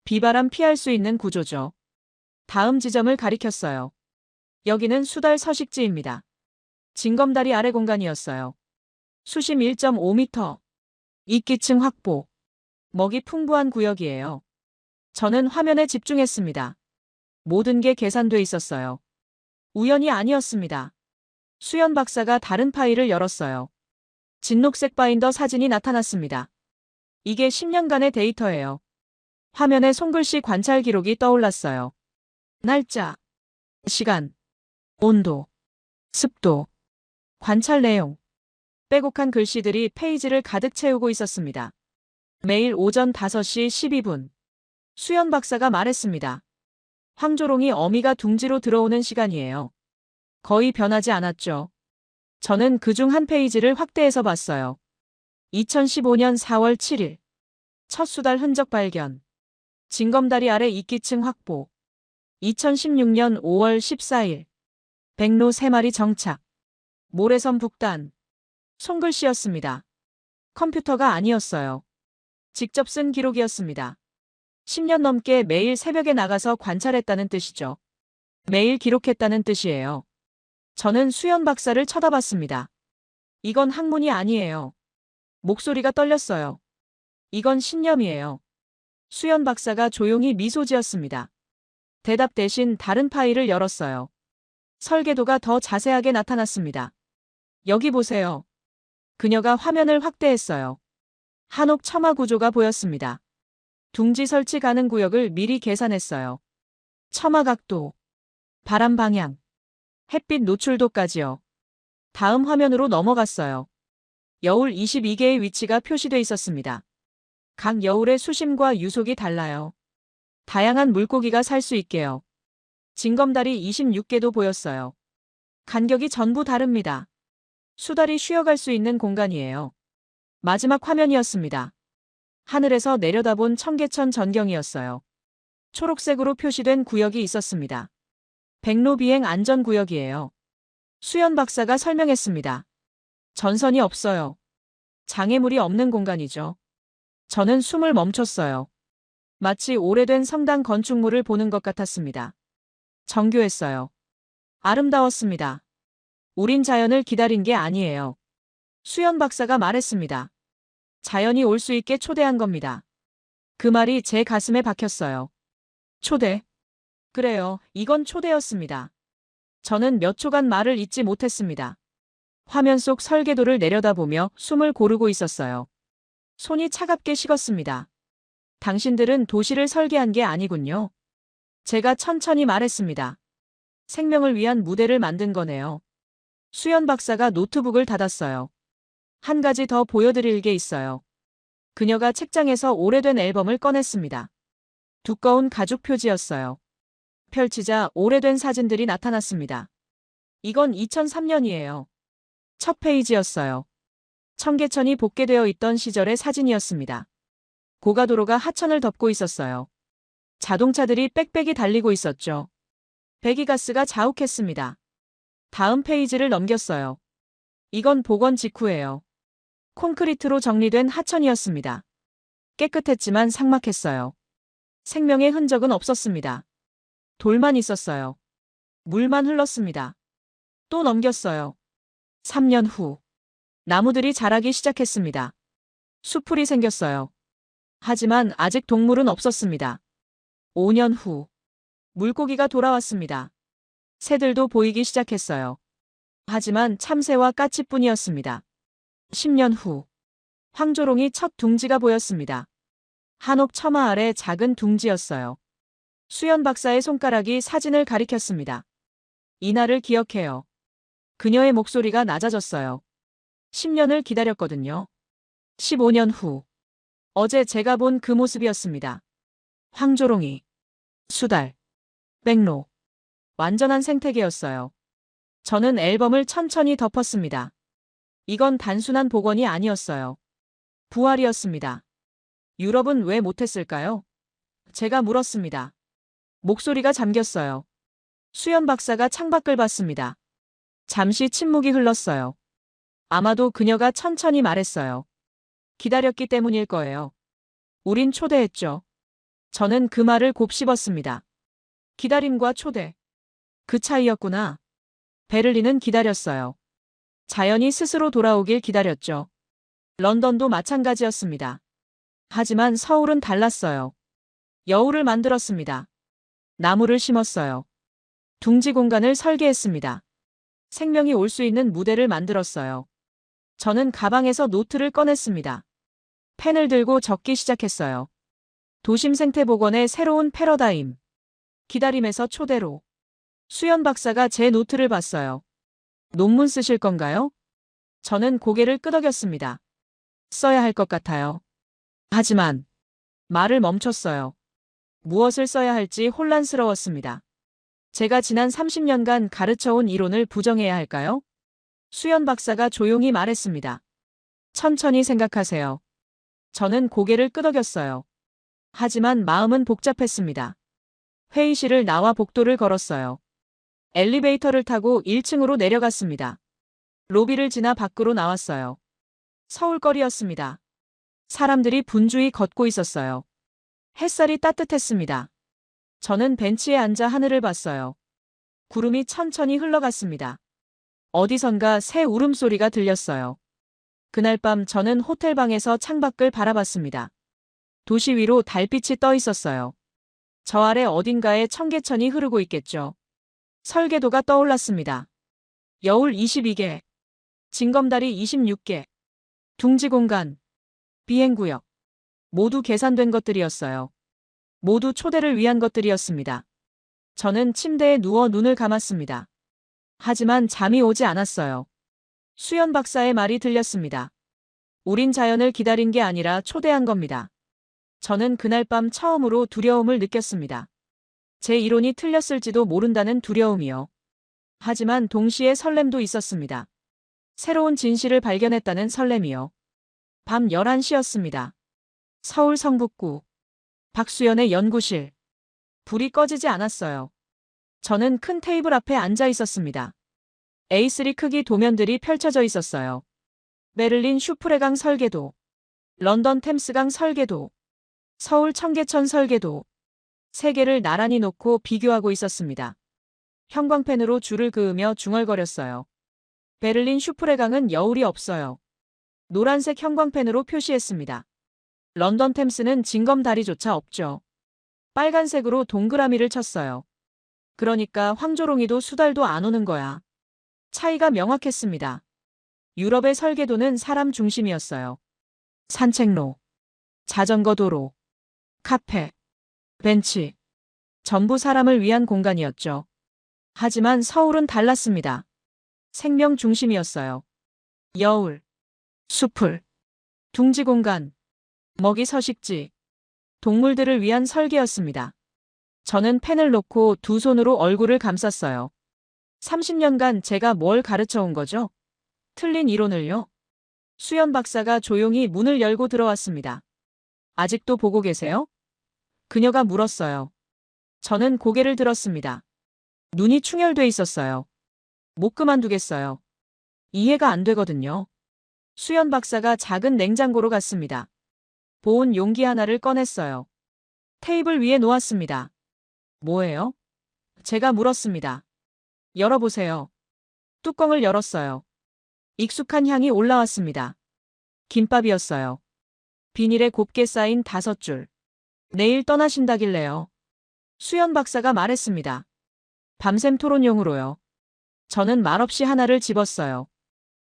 비바람 피할 수 있는 구조죠. 다음 지점을 가리켰어요. 여기는 수달 서식지입니다. 징검다리 아래 공간이었어요. 수심 1.5m. 이끼층 확보. 먹이 풍부한 구역이에요. 저는 화면에 집중했습니다. 모든 게 계산돼 있었어요. 우연이 아니었습니다. 수연 박사가 다른 파일을 열었어요. 진녹색 바인더 사진이 나타났습니다. 이게 10년간의 데이터예요. 화면에 손글씨 관찰 기록이 떠올랐어요. 날짜, 시간, 온도, 습도, 관찰 내용. 빼곡한 글씨들이 페이지를 가득 채우고 있었습니다. 매일 오전 5시 12분. 수연 박사가 말했습니다. 황조롱이 어미가 둥지로 들어오는 시간이에요. 거의 변하지 않았죠. 저는 그중 한 페이지를 확대해서 봤어요. 2015년 4월 7일. 첫 수달 흔적 발견. 징검다리 아래 이끼층 확보. 2016년 5월 14일. 백로 3마리 정착. 모래섬 북단. 손글씨였습니다. 컴퓨터가 아니었어요. 직접 쓴 기록이었습니다. 10년 넘게 매일 새벽에 나가서 관찰했다는 뜻이죠. 매일 기록했다는 뜻이에요. 저는 수연 박사를 쳐다봤습니다. 이건 학문이 아니에요. 목소리가 떨렸어요. 이건 신념이에요. 수연 박사가 조용히 미소 지었습니다. 대답 대신 다른 파일을 열었어요. 설계도가 더 자세하게 나타났습니다. 여기 보세요. 그녀가 화면을 확대했어요. 한옥 처마 구조가 보였습니다. 둥지 설치 가능 구역을 미리 계산했어요. 처마 각도, 바람 방향, 햇빛 노출도까지요. 다음 화면으로 넘어갔어요. 여울 22개의 위치가 표시돼 있었습니다. 각 여울의 수심과 유속이 달라요. 다양한 물고기가 살 수 있게요. 징검다리 26개도 보였어요. 간격이 전부 다릅니다. 수달이 쉬어갈 수 있는 공간이에요. 마지막 화면이었습니다. 하늘에서 내려다본 청계천 전경이었어요. 초록색으로 표시된 구역이 있었습니다. 백로 비행 안전구역이에요. 수연 박사가 설명했습니다. 전선이 없어요. 장애물이 없는 공간이죠. 저는 숨을 멈췄어요. 마치 오래된 성당 건축물을 보는 것 같았습니다. 정교했어요. 아름다웠습니다. 우린 자연을 기다린 게 아니에요. 수연 박사가 말했습니다. 자연이 올 수 있게 초대한 겁니다. 그 말이 제 가슴에 박혔어요. 초대? 그래요, 이건 초대였습니다. 저는 몇 초간 말을 잇지 못했습니다. 화면 속 설계도를 내려다보며 숨을 고르고 있었어요. 손이 차갑게 식었습니다. 당신들은 도시를 설계한 게 아니군요. 제가 천천히 말했습니다. 생명을 위한 무대를 만든 거네요. 수연 박사가 노트북을 닫았어요. 한 가지 더 보여드릴 게 있어요. 그녀가 책장에서 오래된 앨범을 꺼냈습니다. 두꺼운 가죽 표지였어요. 펼치자 오래된 사진들이 나타났습니다. 이건 2003년이에요. 첫 페이지였어요. 청계천이 복개되어 있던 시절의 사진이었습니다. 고가도로가 하천을 덮고 있었어요. 자동차들이 빽빽이 달리고 있었죠. 배기가스가 자욱했습니다. 다음 페이지를 넘겼어요. 이건 복원 직후예요. 콘크리트로 정리된 하천이었습니다. 깨끗했지만 삭막했어요. 생명의 흔적은 없었습니다. 돌만 있었어요. 물만 흘렀습니다. 또 넘겼어요. 3년 후. 나무들이 자라기 시작했습니다. 수풀이 생겼어요. 하지만 아직 동물은 없었습니다. 5년 후. 물고기가 돌아왔습니다. 새들도 보이기 시작했어요. 하지만 참새와 까치뿐이었습니다. 10년 후. 황조롱이 첫 둥지가 보였습니다. 한옥 처마 아래 작은 둥지였어요. 수연 박사의 손가락이 사진을 가리켰습니다. 이날을 기억해요. 그녀의 목소리가 낮아졌어요. 10년을 기다렸거든요. 15년 후. 어제 제가 본 그 모습이었습니다. 황조롱이, 수달, 백로. 완전한 생태계였어요. 저는 앨범을 천천히 덮었습니다. 이건 단순한 복원이 아니었어요. 부활이었습니다. 유럽은 왜 못했을까요? 제가 물었습니다. 목소리가 잠겼어요. 수연 박사가 창밖을 봤습니다. 잠시 침묵이 흘렀어요. 아마도 그녀가 천천히 말했어요. 기다렸기 때문일 거예요. 우린 초대했죠. 저는 그 말을 곱씹었습니다. 기다림과 초대. 그 차이였구나. 베를린은 기다렸어요. 자연이 스스로 돌아오길 기다렸죠. 런던도 마찬가지였습니다. 하지만 서울은 달랐어요. 여울을 만들었습니다. 나무를 심었어요. 둥지 공간을 설계했습니다. 생명이 올 수 있는 무대를 만들었어요. 저는 가방에서 노트를 꺼냈습니다. 펜을 들고 적기 시작했어요. 도심 생태 복원의 새로운 패러다임. 기다림에서 초대로. 수연 박사가 제 노트를 봤어요. 논문 쓰실 건가요? 저는 고개를 끄덕였습니다. 써야 할 것 같아요. 하지만 말을 멈췄어요. 무엇을 써야 할지 혼란스러웠습니다. 제가 지난 30년간 가르쳐온 이론을 부정해야 할까요? 수연 박사가 조용히 말했습니다. 천천히 생각하세요. 저는 고개를 끄덕였어요. 하지만 마음은 복잡했습니다. 회의실을 나와 복도를 걸었어요. 엘리베이터를 타고 1층으로 내려갔습니다. 로비를 지나 밖으로 나왔어요. 서울거리였습니다. 사람들이 분주히 걷고 있었어요. 햇살이 따뜻했습니다. 저는 벤치에 앉아 하늘을 봤어요. 구름이 천천히 흘러갔습니다. 어디선가 새 울음소리가 들렸어요. 그날 밤 저는 호텔방에서 창밖을 바라봤습니다. 도시 위로 달빛이 떠 있었어요. 저 아래 어딘가에 청계천이 흐르고 있겠죠. 설계도가 떠올랐습니다. 여울 22개, 징검다리 26개, 둥지 공간, 비행구역. 모두 계산된 것들이었어요. 모두 초대를 위한 것들이었습니다. 저는 침대에 누워 눈을 감았습니다. 하지만 잠이 오지 않았어요. 수연 박사의 말이 들렸습니다. 우린 자연을 기다린 게 아니라 초대한 겁니다. 저는 그날 밤 처음으로 두려움을 느꼈습니다. 제 이론이 틀렸을지도 모른다는 두려움이요. 하지만 동시에 설렘도 있었습니다. 새로운 진실을 발견했다는 설렘이요. 밤 11시였습니다. 서울 성북구 박수연의 연구실. 불이 꺼지지 않았어요. 저는 큰 테이블 앞에 앉아 있었습니다. A3 크기 도면들이 펼쳐져 있었어요. 베를린 슈프레강 설계도, 런던 템스강 설계도, 서울 청계천 설계도. 세 개를 나란히 놓고 비교하고 있었습니다. 형광펜으로 줄을 그으며 중얼거렸어요. 베를린 슈프레강은 여울이 없어요. 노란색 형광펜으로 표시했습니다. 런던 템스는 징검다리조차 없죠. 빨간색으로 동그라미를 쳤어요. 그러니까 황조롱이도 수달도 안 오는 거야. 차이가 명확했습니다. 유럽의 설계도는 사람 중심이었어요. 산책로, 자전거 도로, 카페, 벤치. 전부 사람을 위한 공간이었죠. 하지만 서울은 달랐습니다. 생명 중심이었어요. 여울, 숲을, 둥지 공간, 먹이 서식지, 동물들을 위한 설계였습니다. 저는 펜을 놓고 두 손으로 얼굴을 감쌌어요. 30년간 제가 뭘 가르쳐 온 거죠? 틀린 이론을요? 수연 박사가 조용히 문을 열고 들어왔습니다. 아직도 보고 계세요? 그녀가 물었어요. 저는 고개를 들었습니다. 눈이 충혈돼 있었어요. 못 그만두겠어요. 이해가 안 되거든요. 수연 박사가 작은 냉장고로 갔습니다. 보온 용기 하나를 꺼냈어요. 테이블 위에 놓았습니다. 뭐예요? 제가 물었습니다. 열어보세요. 뚜껑을 열었어요. 익숙한 향이 올라왔습니다. 김밥이었어요. 비닐에 곱게 쌓인 5줄. 내일 떠나신다길래요. 수연 박사가 말했습니다. 밤샘 토론용으로요. 저는 말없이 하나를 집었어요.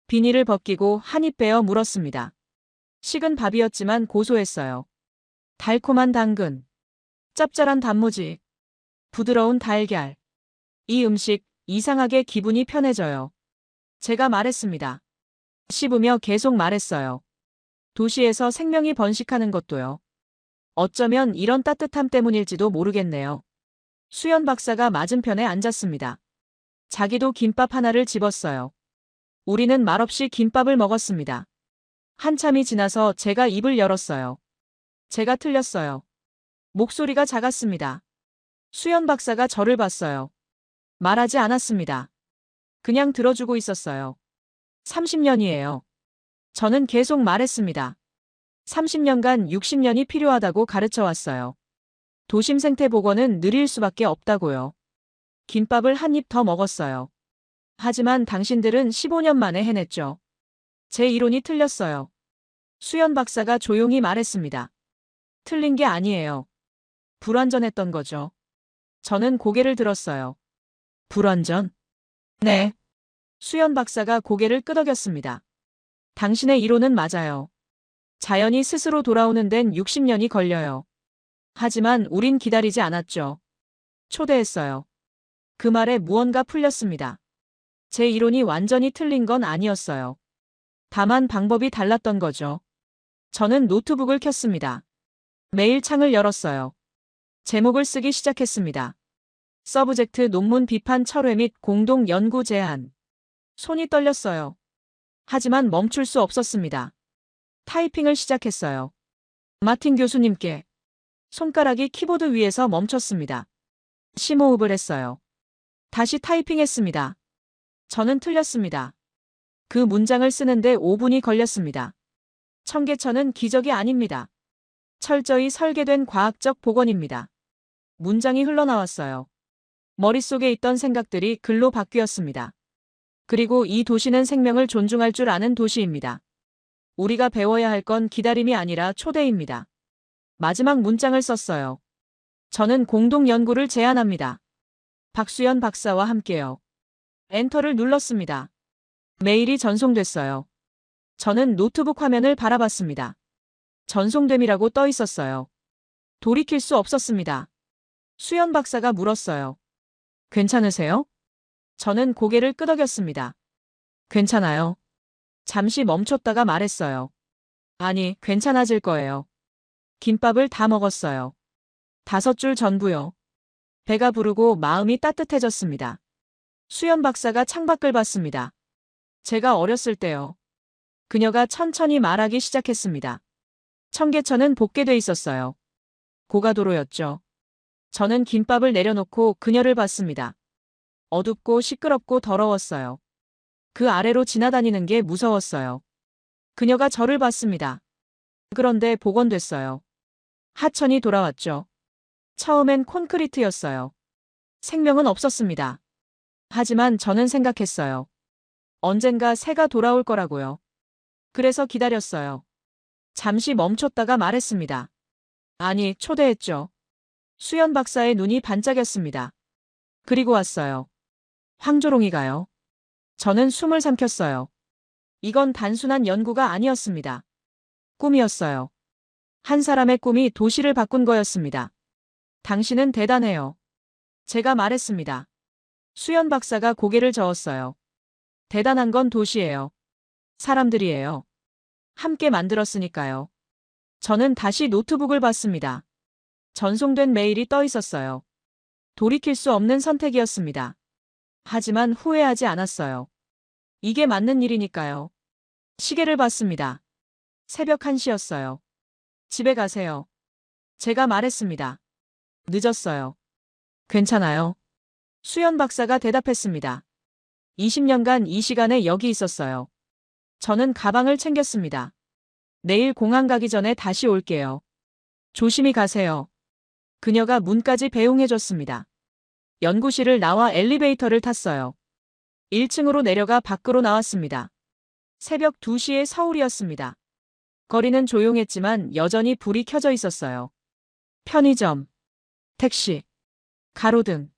비닐을 벗기고 한 입 베어 물었습니다. 식은 밥이었지만 고소했어요. 달콤한 당근, 짭짤한 단무지, 부드러운 달걀. 이 음식 이상하게 기분이 편해져요. 제가 말했습니다. 씹으며 계속 말했어요. 도시에서 생명이 번식하는 것도요. 어쩌면 이런 따뜻함 때문일지도 모르겠네요. 수연 박사가 맞은편에 앉았습니다. 자기도 김밥 하나를 집었어요. 우리는 말없이 김밥을 먹었습니다. 한참이 지나서 제가 입을 열었어요. 제가 틀렸어요. 목소리가 작았습니다. 수연 박사가 저를 봤어요. 말하지 않았습니다. 그냥 들어주고 있었어요. 30년이에요. 저는 계속 말했습니다. 30년간 60년이 필요하다고 가르쳐 왔어요. 도심 생태 복원은 느릴 수밖에 없다고요. 김밥을 한 입 더 먹었어요. 하지만 당신들은 15년 만에 해냈죠. 제 이론이 틀렸어요. 수연 박사가 조용히 말했습니다. 틀린 게 아니에요. 불완전했던 거죠. 저는 고개를 들었어요. 불완전? 네. 수연 박사가 고개를 끄덕였습니다. 당신의 이론은 맞아요. 자연이 스스로 돌아오는 데는 60년이 걸려요. 하지만 우린 기다리지 않았죠. 초대했어요. 그 말에 무언가 풀렸습니다. 제 이론이 완전히 틀린 건 아니었어요. 다만 방법이 달랐던 거죠. 저는 노트북을 켰습니다. 메일 창을 열었어요. 제목을 쓰기 시작했습니다. 서브젝트 논문 비판 철회 및 공동 연구 제안. 손이 떨렸어요. 하지만 멈출 수 없었습니다. 타이핑을 시작했어요. 마틴 교수님께. 손가락이 키보드 위에서 멈췄습니다. 심호흡을 했어요. 다시 타이핑했습니다. 저는 틀렸습니다. 그 문장을 쓰는데 5분이 걸렸습니다. 청계천은 기적이 아닙니다. 철저히 설계된 과학적 복원입니다. 문장이 흘러나왔어요. 머릿속에 있던 생각들이 글로 바뀌었습니다. 그리고 이 도시는 생명을 존중할 줄 아는 도시입니다. 우리가 배워야 할 건 기다림이 아니라 초대입니다. 마지막 문장을 썼어요. 저는 공동 연구를 제안합니다. 박수연 박사와 함께요. 엔터를 눌렀습니다. 메일이 전송됐어요. 저는 노트북 화면을 바라봤습니다. 전송됨이라고 떠 있었어요. 돌이킬 수 없었습니다. 수연 박사가 물었어요. 괜찮으세요? 저는 고개를 끄덕였습니다. 괜찮아요. 잠시 멈췄다가 말했어요. 아니, 괜찮아질 거예요. 김밥을 다 먹었어요. 5줄 전부요. 배가 부르고 마음이 따뜻해졌습니다. 수연 박사가 창밖을 봤습니다. 제가 어렸을 때요. 그녀가 천천히 말하기 시작했습니다. 청계천은 복개돼 있었어요. 고가도로였죠. 저는 김밥을 내려놓고 그녀를 봤습니다. 어둡고 시끄럽고 더러웠어요. 그 아래로 지나다니는 게 무서웠어요. 그녀가 저를 봤습니다. 그런데 복원됐어요. 하천이 돌아왔죠. 처음엔 콘크리트였어요. 생명은 없었습니다. 하지만 저는 생각했어요. 언젠가 새가 돌아올 거라고요. 그래서 기다렸어요. 잠시 멈췄다가 말했습니다. 아니, 초대했죠. 수연 박사의 눈이 반짝였습니다. 그리고 왔어요. 황조롱이가요. 저는 숨을 삼켰어요. 이건 단순한 연구가 아니었습니다. 꿈이었어요. 한 사람의 꿈이 도시를 바꾼 거였습니다. 당신은 대단해요. 제가 말했습니다. 수연 박사가 고개를 저었어요. 대단한 건 도시예요. 사람들이에요. 함께 만들었으니까요. 저는 다시 노트북을 봤습니다. 전송된 메일이 떠 있었어요. 돌이킬 수 없는 선택이었습니다. 하지만 후회하지 않았어요. 이게 맞는 일이니까요. 시계를 봤습니다. 새벽 1시였어요. 집에 가세요. 제가 말했습니다. 늦었어요. 괜찮아요. 수연 박사가 대답했습니다. 20년간 이 시간에 여기 있었어요. 저는 가방을 챙겼습니다. 내일 공항 가기 전에 다시 올게요. 조심히 가세요. 그녀가 문까지 배웅해줬습니다. 연구실을 나와 엘리베이터를 탔어요. 1층으로 내려가 밖으로 나왔습니다. 새벽 2시의 서울이었습니다. 거리는 조용했지만 여전히 불이 켜져 있었어요. 편의점, 택시, 가로등.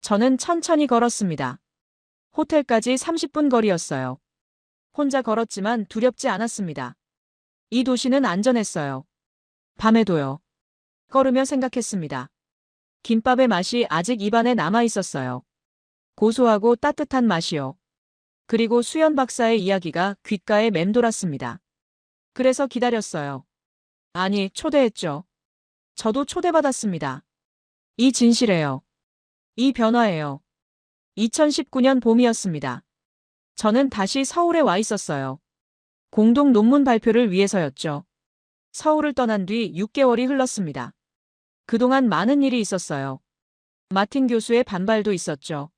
저는 천천히 걸었습니다. 호텔까지 30분 거리였어요. 혼자 걸었지만 두렵지 않았습니다. 이 도시는 안전했어요. 밤에도요. 걸으며 생각했습니다. 김밥의 맛이 아직 입안에 남아 있었어요. 고소하고 따뜻한 맛이요. 그리고 수연 박사의 이야기가 귓가에 맴돌았습니다. 그래서 기다렸어요. 아니, 초대했죠. 저도 초대받았습니다. 이 진실에요. 이 변화예요. 2019년 봄이었습니다. 저는 다시 서울에 와 있었어요. 공동 논문 발표를 위해서였죠. 서울을 떠난 뒤 6개월이 흘렀습니다. 그동안 많은 일이 있었어요. 마틴 교수의 반발도 있었죠.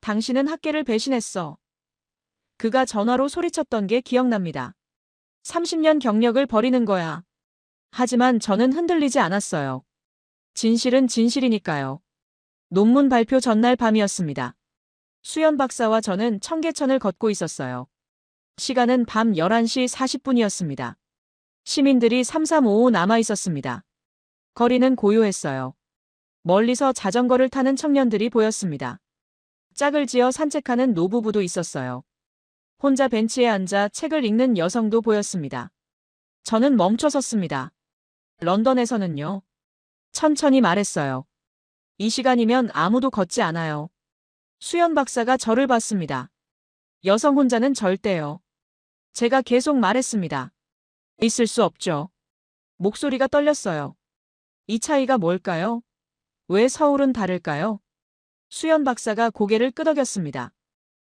당신은 학계를 배신했어. 그가 전화로 소리쳤던 게 기억납니다. 30년 경력을 버리는 거야. 하지만 저는 흔들리지 않았어요. 진실은 진실이니까요. 논문 발표 전날 밤이었습니다. 수연 박사와 저는 청계천을 걷고 있었어요. 시간은 밤 11시 40분이었습니다. 시민들이 삼삼오오 남아 있었습니다. 거리는 고요했어요. 멀리서 자전거를 타는 청년들이 보였습니다. 짝을 지어 산책하는 노부부도 있었어요. 혼자 벤치에 앉아 책을 읽는 여성도 보였습니다. 저는 멈춰 섰습니다. 런던에서는요. 천천히 말했어요. 이 시간이면 아무도 걷지 않아요. 수연 박사가 저를 봤습니다. 여성 혼자는 절대요. 제가 계속 말했습니다. 있을 수 없죠. 목소리가 떨렸어요. 이 차이가 뭘까요? 왜 서울은 다를까요? 수연 박사가 고개를 끄덕였습니다.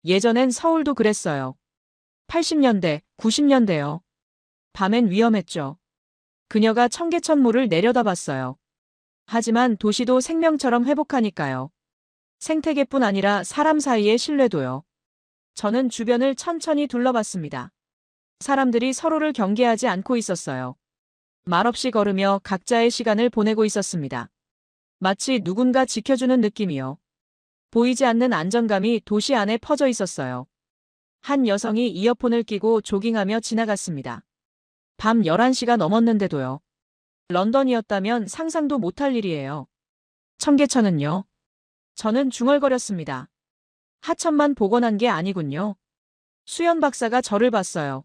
예전엔 서울도 그랬어요. 80년대, 90년대요. 밤엔 위험했죠. 그녀가 청계천물을 내려다봤어요. 하지만 도시도 생명처럼 회복하니까요. 생태계뿐 아니라 사람 사이의 신뢰도요. 저는 주변을 천천히 둘러봤습니다. 사람들이 서로를 경계하지 않고 있었어요. 말없이 걸으며 각자의 시간을 보내고 있었습니다. 마치 누군가 지켜주는 느낌이요. 보이지 않는 안정감이 도시 안에 퍼져 있었어요. 한 여성이 이어폰을 끼고 조깅하며 지나갔습니다. 밤 11시가 넘었는데도요. 런던이었다면 상상도 못할 일이에요. 청계천은요? 저는 중얼거렸습니다. 하천만 복원한 게 아니군요. 수연 박사가 저를 봤어요.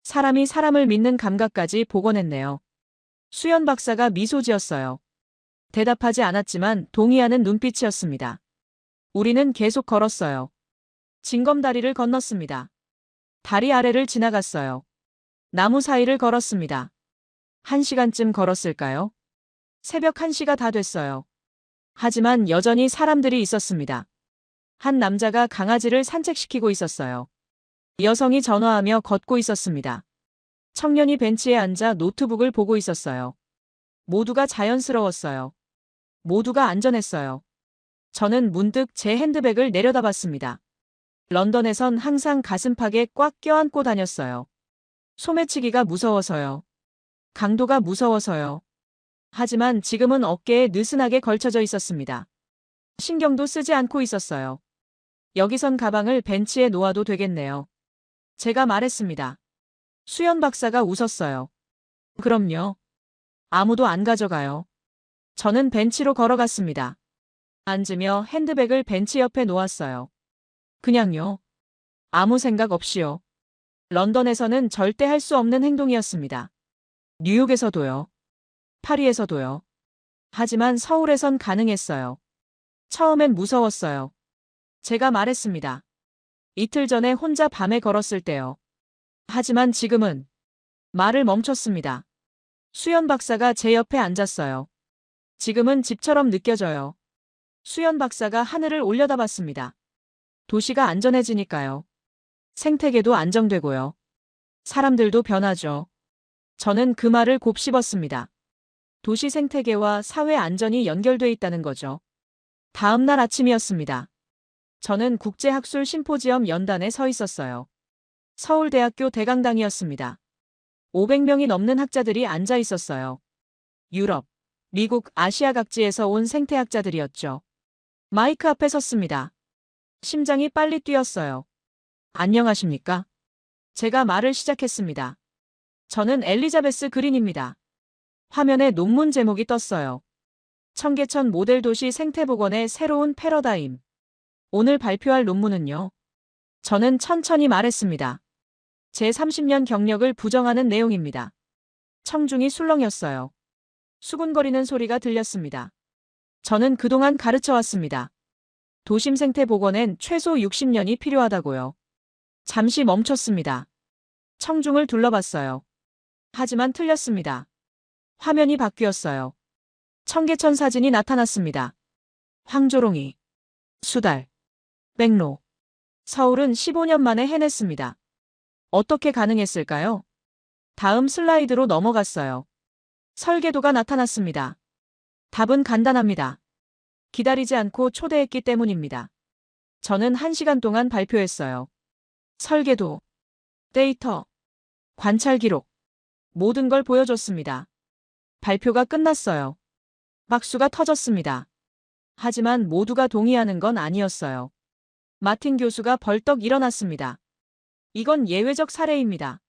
사람이 사람을 믿는 감각까지 복원했네요. 수연 박사가 미소 지었어요. 대답하지 않았지만 동의하는 눈빛이었습니다. 우리는 계속 걸었어요. 징검다리를 건넜습니다. 다리 아래를 지나갔어요. 나무 사이를 걸었습니다. 1시간쯤 걸었을까요? 새벽 1시가 다 됐어요. 하지만 여전히 사람들이 있었습니다. 한 남자가 강아지를 산책시키고 있었어요. 여성이 전화하며 걷고 있었습니다. 청년이 벤치에 앉아 노트북을 보고 있었어요. 모두가 자연스러웠어요. 모두가 안전했어요. 저는 문득 제 핸드백을 내려다봤습니다. 런던에선 항상 가슴팍에 꽉 껴안고 다녔어요. 소매치기가 무서워서요. 강도가 무서워서요. 하지만 지금은 어깨에 느슨하게 걸쳐져 있었습니다. 신경도 쓰지 않고 있었어요. 여기선 가방을 벤치에 놓아도 되겠네요. 제가 말했습니다. 수연 박사가 웃었어요. 그럼요. 아무도 안 가져가요. 저는 벤치로 걸어갔습니다. 앉으며 핸드백을 벤치 옆에 놓았어요. 그냥요. 아무 생각 없이요. 런던에서는 절대 할 수 없는 행동이었습니다. 뉴욕에서도요. 파리에서도요. 하지만 서울에선 가능했어요. 처음엔 무서웠어요. 제가 말했습니다. 이틀 전에 혼자 밤에 걸었을 때요. 하지만 지금은 말을 멈췄습니다. 수연 박사가 제 옆에 앉았어요. 지금은 집처럼 느껴져요. 수연 박사가 하늘을 올려다봤습니다. 도시가 안전해지니까요. 생태계도 안정되고요. 사람들도 변하죠. 저는 그 말을 곱씹었습니다. 도시 생태계와 사회 안전이 연결돼 있다는 거죠. 다음 날 아침이었습니다. 저는 국제학술 심포지엄 연단에 서 있었어요. 서울대학교 대강당이었습니다. 500명이 넘는 학자들이 앉아 있었어요. 유럽, 미국, 아시아 각지에서 온 생태학자들이었죠. 마이크 앞에 섰습니다. 심장이 빨리 뛰었어요. 안녕하십니까? 제가 말을 시작했습니다. 저는 엘리자베스 그린입니다. 화면에 논문 제목이 떴어요. 청계천 모델 도시 생태복원의 새로운 패러다임. 오늘 발표할 논문은요. 저는 천천히 말했습니다. 제 30년 경력을 부정하는 내용입니다. 청중이 술렁였어요. 수군거리는 소리가 들렸습니다. 저는 그동안 가르쳐왔습니다. 도심 생태 복원엔 최소 60년이 필요하다고요. 잠시 멈췄습니다. 청중을 둘러봤어요. 하지만 틀렸습니다. 화면이 바뀌었어요. 청계천 사진이 나타났습니다. 황조롱이, 수달, 백로. 서울은 15년 만에 해냈습니다. 어떻게 가능했을까요? 다음 슬라이드로 넘어갔어요. 설계도가 나타났습니다. 답은 간단합니다. 기다리지 않고 초대했기 때문입니다. 저는 1시간 동안 발표했어요. 설계도, 데이터, 관찰 기록, 모든 걸 보여줬습니다. 발표가 끝났어요. 박수가 터졌습니다. 하지만 모두가 동의하는 건 아니었어요. 마틴 교수가 벌떡 일어났습니다. 이건 예외적 사례입니다.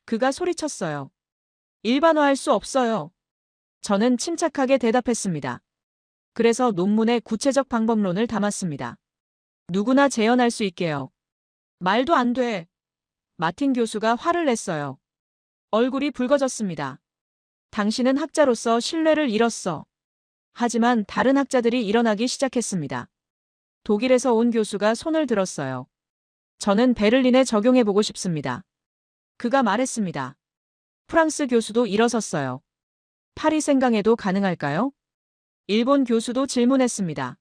그가 소리쳤어요. 일반화할 수 없어요. 저는 침착하게 대답했습니다. 그래서 논문에 구체적 방법론을 담았습니다. 누구나 재현할 수 있게요. 말도 안 돼. 마틴 교수가 화를 냈어요. 얼굴이 붉어졌습니다. 당신은 학자로서 신뢰를 잃었어. 하지만 다른 학자들이 일어나기 시작했습니다. 독일에서 온 교수가 손을 들었어요. 저는 베를린에 적용해보고 싶습니다. 그가 말했습니다. 프랑스 교수도 일어섰어요. 파리 생강에도 가능할까요? 일본 교수도 질문했습니다.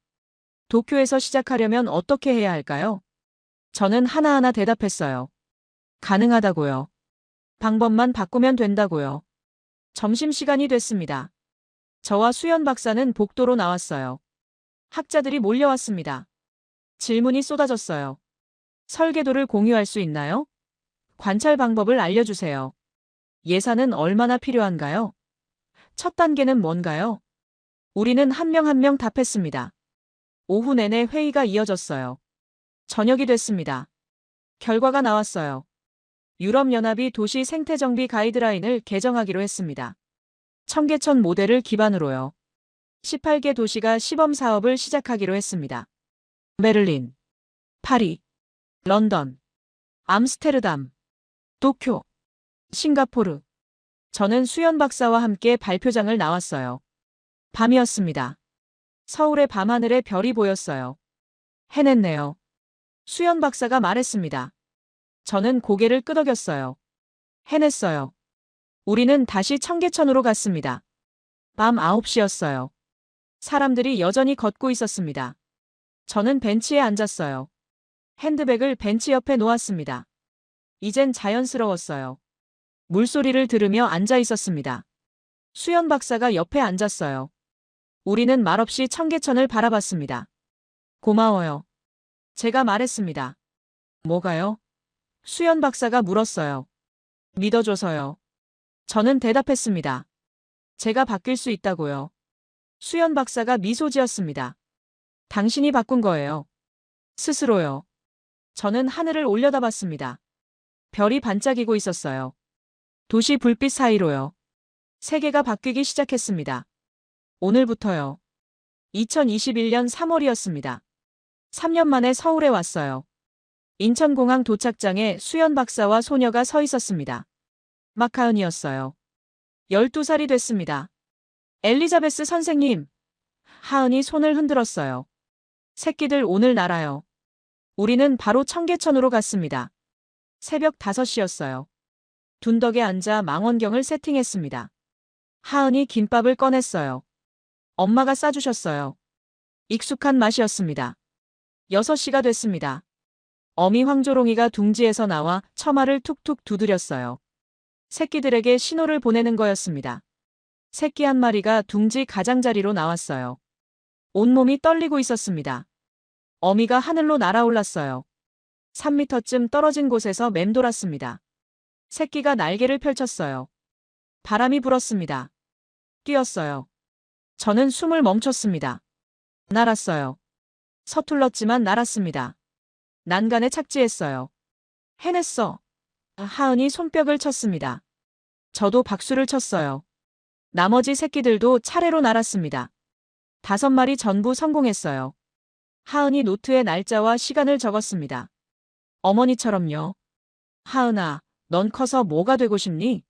도쿄에서 시작하려면 어떻게 해야 할까요? 저는 하나하나 대답했어요. 가능하다고요. 방법만 바꾸면 된다고요. 점심시간이 됐습니다. 저와 수연 박사는 복도로 나왔어요. 학자들이 몰려왔습니다. 질문이 쏟아졌어요. 설계도를 공유할 수 있나요? 관찰 방법을 알려주세요. 예산은 얼마나 필요한가요? 첫 단계는 뭔가요? 우리는 한 명 한 명 답했습니다. 오후 내내 회의가 이어졌어요. 저녁이 됐습니다. 결과가 나왔어요. 유럽연합이 도시 생태정비 가이드라인을 개정하기로 했습니다. 청계천 모델을 기반으로요. 18개 도시가 시범 사업을 시작하기로 했습니다. 베를린, 파리, 런던, 암스테르담, 도쿄, 싱가포르. 저는 수연 박사와 함께 발표장을 나왔어요. 밤이었습니다. 서울의 밤하늘에 별이 보였어요. 해냈네요. 수연 박사가 말했습니다. 저는 고개를 끄덕였어요. 해냈어요. 우리는 다시 청계천으로 갔습니다. 밤 9시였어요. 사람들이 여전히 걷고 있었습니다. 저는 벤치에 앉았어요. 핸드백을 벤치 옆에 놓았습니다. 이젠 자연스러웠어요. 물소리를 들으며 앉아 있었습니다. 수연 박사가 옆에 앉았어요. 우리는 말없이 청계천을 바라봤습니다. 고마워요. 제가 말했습니다. 뭐가요? 수연 박사가 물었어요. 믿어줘서요. 저는 대답했습니다. 제가 바뀔 수 있다고요. 수연 박사가 미소 지었습니다. 당신이 바꾼 거예요. 스스로요. 저는 하늘을 올려다봤습니다. 별이 반짝이고 있었어요. 도시 불빛 사이로요. 세계가 바뀌기 시작했습니다. 오늘부터요. 2021년 3월이었습니다. 3년 만에 서울에 왔어요. 인천공항 도착장에 수연 박사와 소녀가 서 있었습니다. 막하은이었어요. 12살이 됐습니다. 엘리자베스 선생님. 하은이 손을 흔들었어요. 새끼들 오늘 날아요. 우리는 바로 청계천으로 갔습니다. 새벽 5시였어요. 둔덕에 앉아 망원경을 세팅했습니다. 하은이 김밥을 꺼냈어요. 엄마가 싸주셨어요. 익숙한 맛이었습니다. 6시가 됐습니다. 어미 황조롱이가 둥지에서 나와 처마를 툭툭 두드렸어요. 새끼들에게 신호를 보내는 거였습니다. 새끼 한 마리가 둥지 가장자리로 나왔어요. 온몸이 떨리고 있었습니다. 어미가 하늘로 날아올랐어요. 3미터쯤 떨어진 곳에서 맴돌았습니다. 새끼가 날개를 펼쳤어요. 바람이 불었습니다. 뛰었어요. 저는 숨을 멈췄습니다. 날았어요. 서툴렀지만 날았습니다. 난간에 착지했어요. 해냈어. 하은이 손뼉을 쳤습니다. 저도 박수를 쳤어요. 나머지 새끼들도 차례로 날았습니다. 5마리 전부 성공했어요. 하은이 노트에 날짜와 시간을 적었습니다. 어머니처럼요. 하은아, 넌 커서 뭐가 되고 싶니?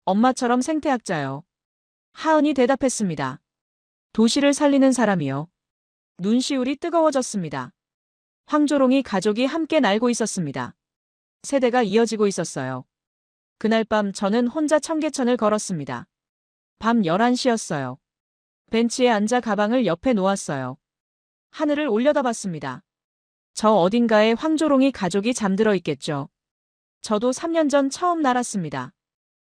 엄마처럼 생태학자요. 하은이 대답했습니다. 도시를 살리는 사람이요. 눈시울이 뜨거워졌습니다. 황조롱이 가족이 함께 날고 있었습니다. 세대가 이어지고 있었어요. 그날 밤 저는 혼자 청계천을 걸었습니다. 밤 11시였어요. 벤치에 앉아 가방을 옆에 놓았어요. 하늘을 올려다봤습니다. 저 어딘가에 황조롱이 가족이 잠들어 있겠죠. 저도 3년 전 처음 날았습니다.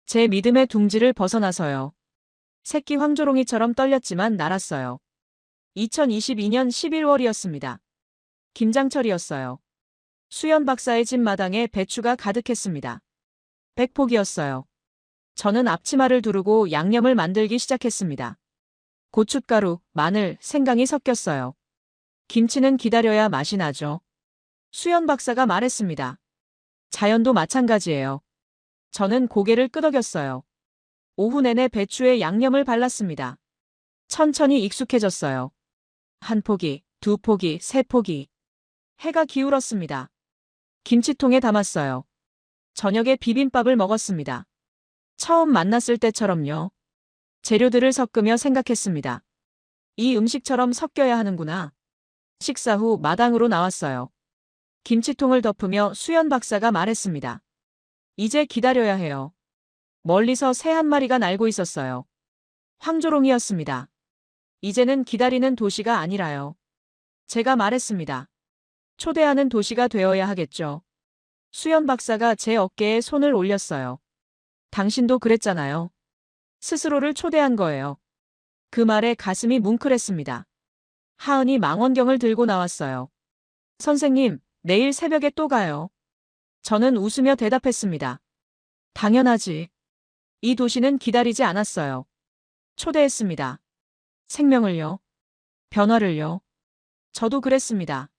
제 믿음의 둥지를 벗어나서요. 새끼 황조롱이처럼 떨렸지만 날았어요. 2022년 11월이었습니다. 김장철이었어요. 수연 박사의 집 마당에 배추가 가득했습니다. 100포기였어요. 저는 앞치마를 두르고 양념을 만들기 시작했습니다. 고춧가루, 마늘, 생강이 섞였어요. 김치는 기다려야 맛이 나죠. 수연 박사가 말했습니다. 자연도 마찬가지예요. 저는 고개를 끄덕였어요. 오후 내내 배추에 양념을 발랐습니다. 천천히 익숙해졌어요. 1포기, 2포기, 3포기. 해가 기울었습니다. 김치통에 담았어요. 저녁에 비빔밥을 먹었습니다. 처음 만났을 때처럼요. 재료들을 섞으며 생각했습니다. 이 음식처럼 섞여야 하는구나. 식사 후 마당으로 나왔어요. 김치통을 덮으며 수연 박사가 말했습니다. 이제 기다려야 해요. 멀리서 새 한 마리가 날고 있었어요. 황조롱이었습니다. 이제는 기다리는 도시가 아니라요. 제가 말했습니다. 초대하는 도시가 되어야 하겠죠. 수연 박사가 제 어깨에 손을 올렸어요. 당신도 그랬잖아요. 스스로를 초대한 거예요. 그 말에 가슴이 뭉클했습니다. 하은이 망원경을 들고 나왔어요. 선생님, 내일 새벽에 또 가요. 저는 웃으며 대답했습니다. 당연하지. 이 도시는 기다리지 않았어요. 초대했습니다. 생명을요. 변화를요. 저도 그랬습니다.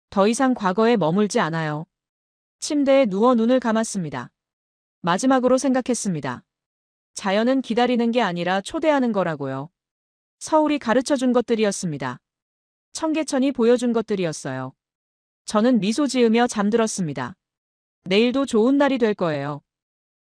더 이상 과거에 머물지 않아요. 침대에 누워 눈을 감았습니다. 마지막으로 생각했습니다. 자연은 기다리는 게 아니라 초대하는 거라고요. 서울이 가르쳐준 것들이었습니다. 청계천이 보여준 것들이었어요. 저는 미소 지으며 잠들었습니다. 내일도 좋은 날이 될 거예요.